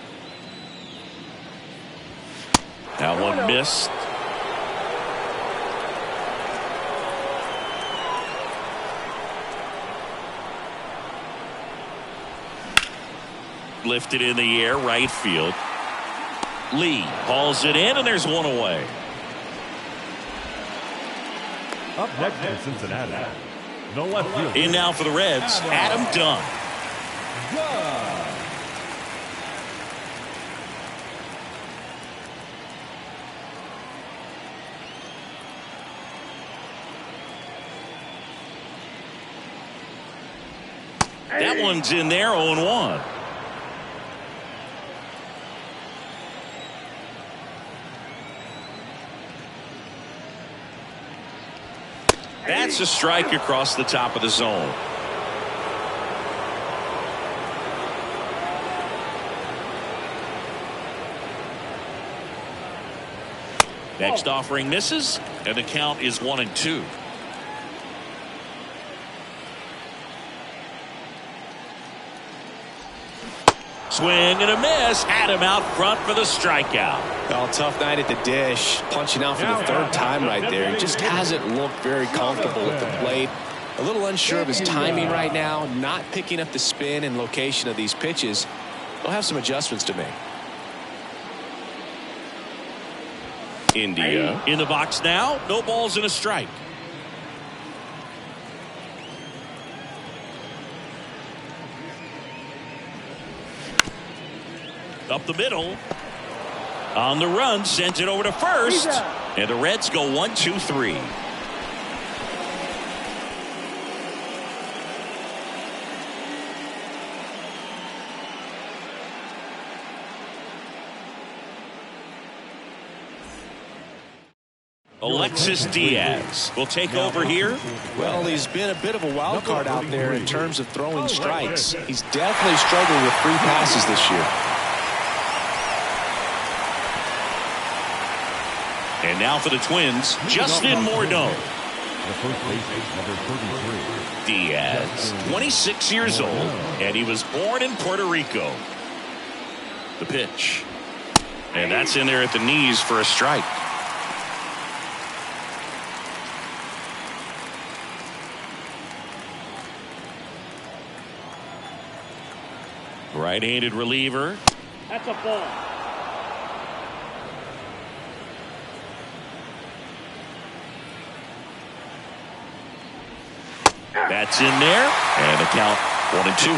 That one missed. Lifted in the air, right field. Lee hauls it in, and there's one away. Up next for Cincinnati, the left field. In now for the Reds, Adam Dunn. That one's in there, 0-1. That's a strike across the top of the zone. Next offering misses, and the count is 1-2. Swing and a miss. Had him out front for the strikeout. Well, tough night at the dish. Punching out for the third time right there. He just hasn't looked very comfortable at the plate. A little unsure of his timing right now. Not picking up the spin and location of these pitches. He'll have some adjustments to make. India in the box now. No balls and a strike. Up the middle. On the run, sends it over to first. And the Reds go 1-2-3. Alexis Diaz will take over here. Well, he's been a bit of a wild card out there in terms of throwing strikes. He's definitely struggled with free passes this year. And now for the Twins, Justin Morneau. The first baseman, number 33. Diaz, 26 years old, and he was born in Puerto Rico. The pitch. And that's in there at the knees for a strike. Right-handed reliever. That's a ball. That's in there, and the count 1-2.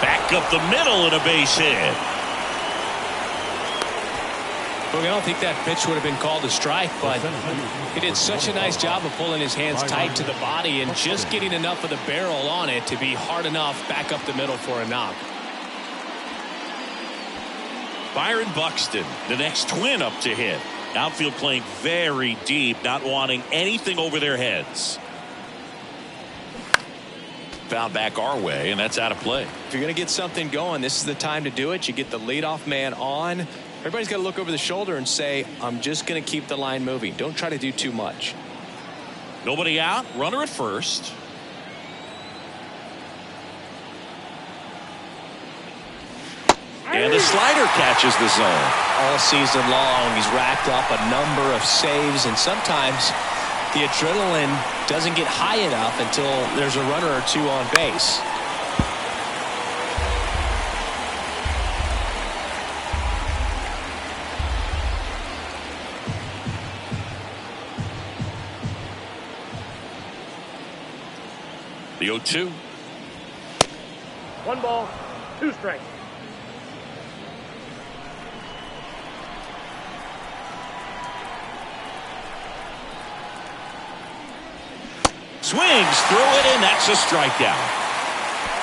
Back up the middle and a base hit. Look, I don't think that pitch would have been called a strike, but he did such a nice job of pulling his hands tight to the body and just getting enough of the barrel on it to be hard enough back up the middle for a knock. Byron Buxton, the next Twin up to hit. Outfield playing very deep, not wanting anything over their heads. Found back our way, and that's out of play. If you're going to get something going, this is the time to do it. You get the leadoff man on. Everybody's got to look over the shoulder and say, I'm just going to keep the line moving. Don't try to do too much. Nobody out, runner at first. And the slider catches the zone. All season long, he's racked up a number of saves, and sometimes the adrenaline doesn't get high enough until there's a runner or two on base. The 0-2. 1 ball, 2 strikes. Swings through it, and that's a strikeout.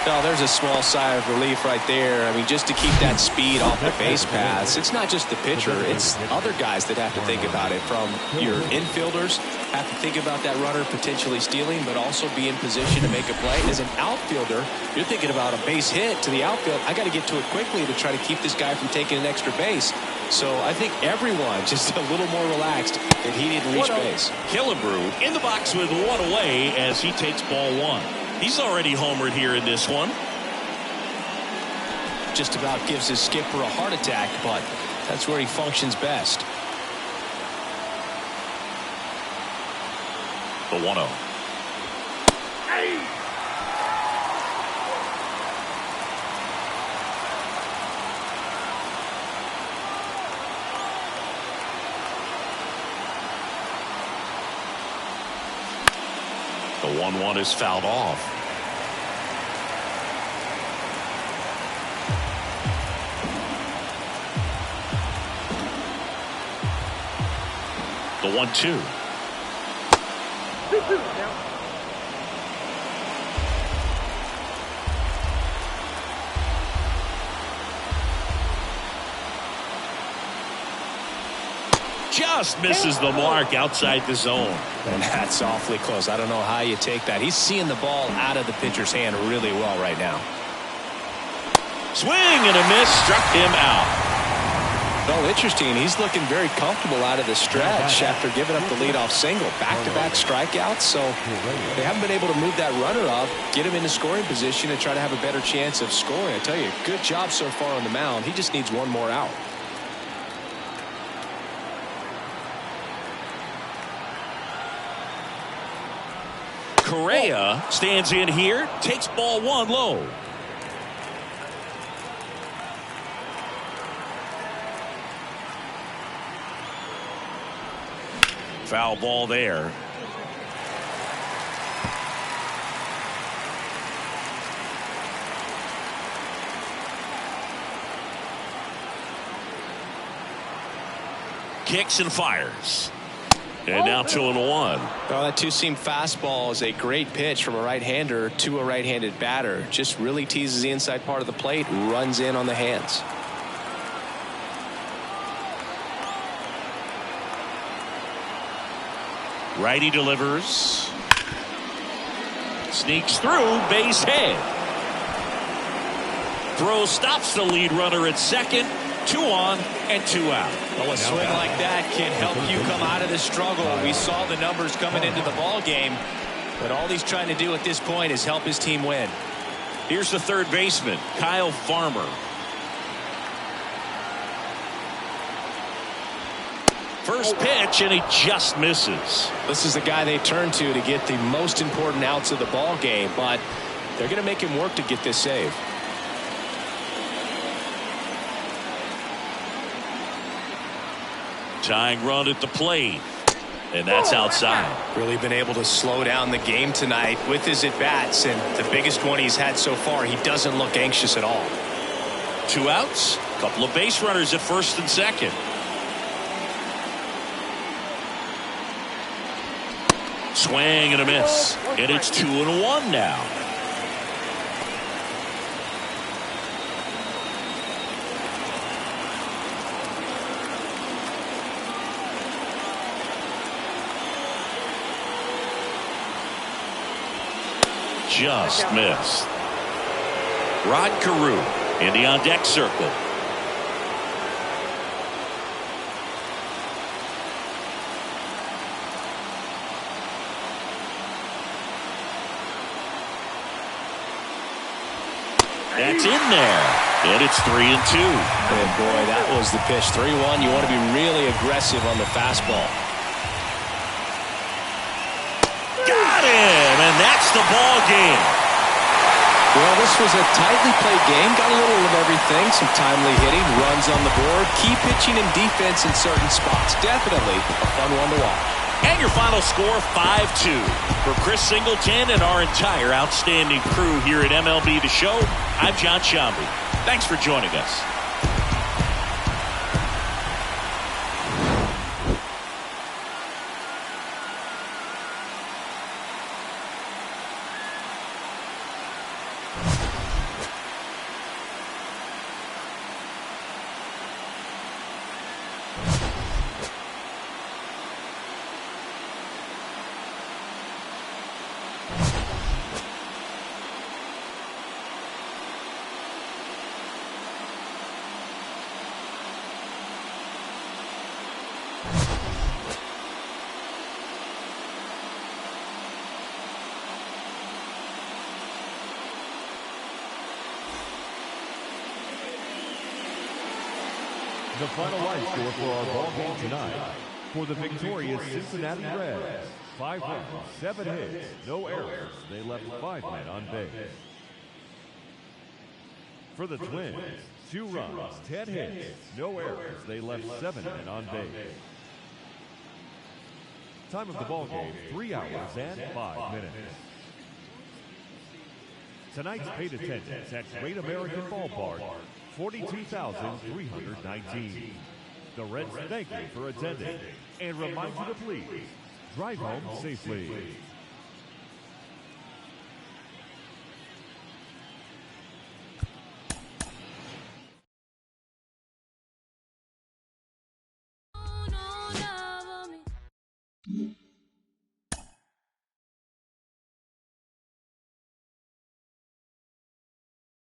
No, there's a small sigh of relief right there. I mean, just to keep that speed off the base paths. It's not just the pitcher. It's other guys that have to think about it. From your infielders, have to think about that runner potentially stealing, but also be in position to make a play. As an outfielder, you're thinking about a base hit to the outfield. I got to get to it quickly to try to keep this guy from taking an extra base. So I think everyone just a little more relaxed that he didn't reach base. Killebrew in the box with one away as he takes ball one. He's already homered here in this one. Just about gives his skipper a heart attack, but that's where he functions best. The 1-0. The 1-1 is fouled off. The 1-2. Just misses the mark outside the zone. And that's awfully close. I don't know how you take that. He's seeing the ball out of the pitcher's hand really well right now. Swing and a miss, struck him out. Well, interesting. He's looking very comfortable out of the stretch after giving up the leadoff single. Back-to-back strikeouts, so they haven't been able to move that runner up, get him into scoring position, and try to have a better chance of scoring. I tell you, good job so far on the mound. He just needs one more out. Correa stands in here, takes ball one low. Foul ball there. Kicks and fires. And now 2-1. Well, that two-seam fastball is a great pitch from a right-hander to a right-handed batter. Just really teases the inside part of the plate, runs in on the hands. Righty delivers. Sneaks through, base hit. Throw stops the lead runner at second. 2 on and 2 out. Well, a swing like that can help you come out of the struggle. We saw the numbers coming into the ball game, but all he's trying to do at this point is help his team win. Here's the third baseman, Kyle Farmer. First pitch, and he just misses. This is the guy they turn to get the most important outs of the ball game, but they're going to make him work to get this save. Tying run at the plate, and that's outside. Really been able to slow down the game tonight with his at-bats, and the biggest one he's had so far. He doesn't look anxious at all. 2 outs, couple of base runners at first and second. Swing and a miss, and it's 2-1 now. Just missed. Rod Carew in the on-deck circle. That's in there. And it's 3-2. And boy, that was the pitch. 3-1. You want to be really aggressive on the fastball. Got him, and that's the ball game. Well, this was a tightly played game. Got a little of everything. Some timely hitting, runs on the board, key pitching and defense in certain spots. Definitely a fun one to watch. And your final score, 5-2. For Chris Singleton and our entire outstanding crew here at MLB The Show, I'm John Sciambi. Thanks for joining us. The final line score for our ball game tonight. For the victorious Cincinnati Reds, 5 runs, 7 hits, no errors. They left 5 men on base. For the Twins, 2 runs, 10 hits, no errors. They left 7 men on base. Time of the ball game, 3 hours and 5 minutes. Tonight's paid attendance at Great American Ballpark, 42,319. The Reds thank you for attending and remind you to please drive home safely.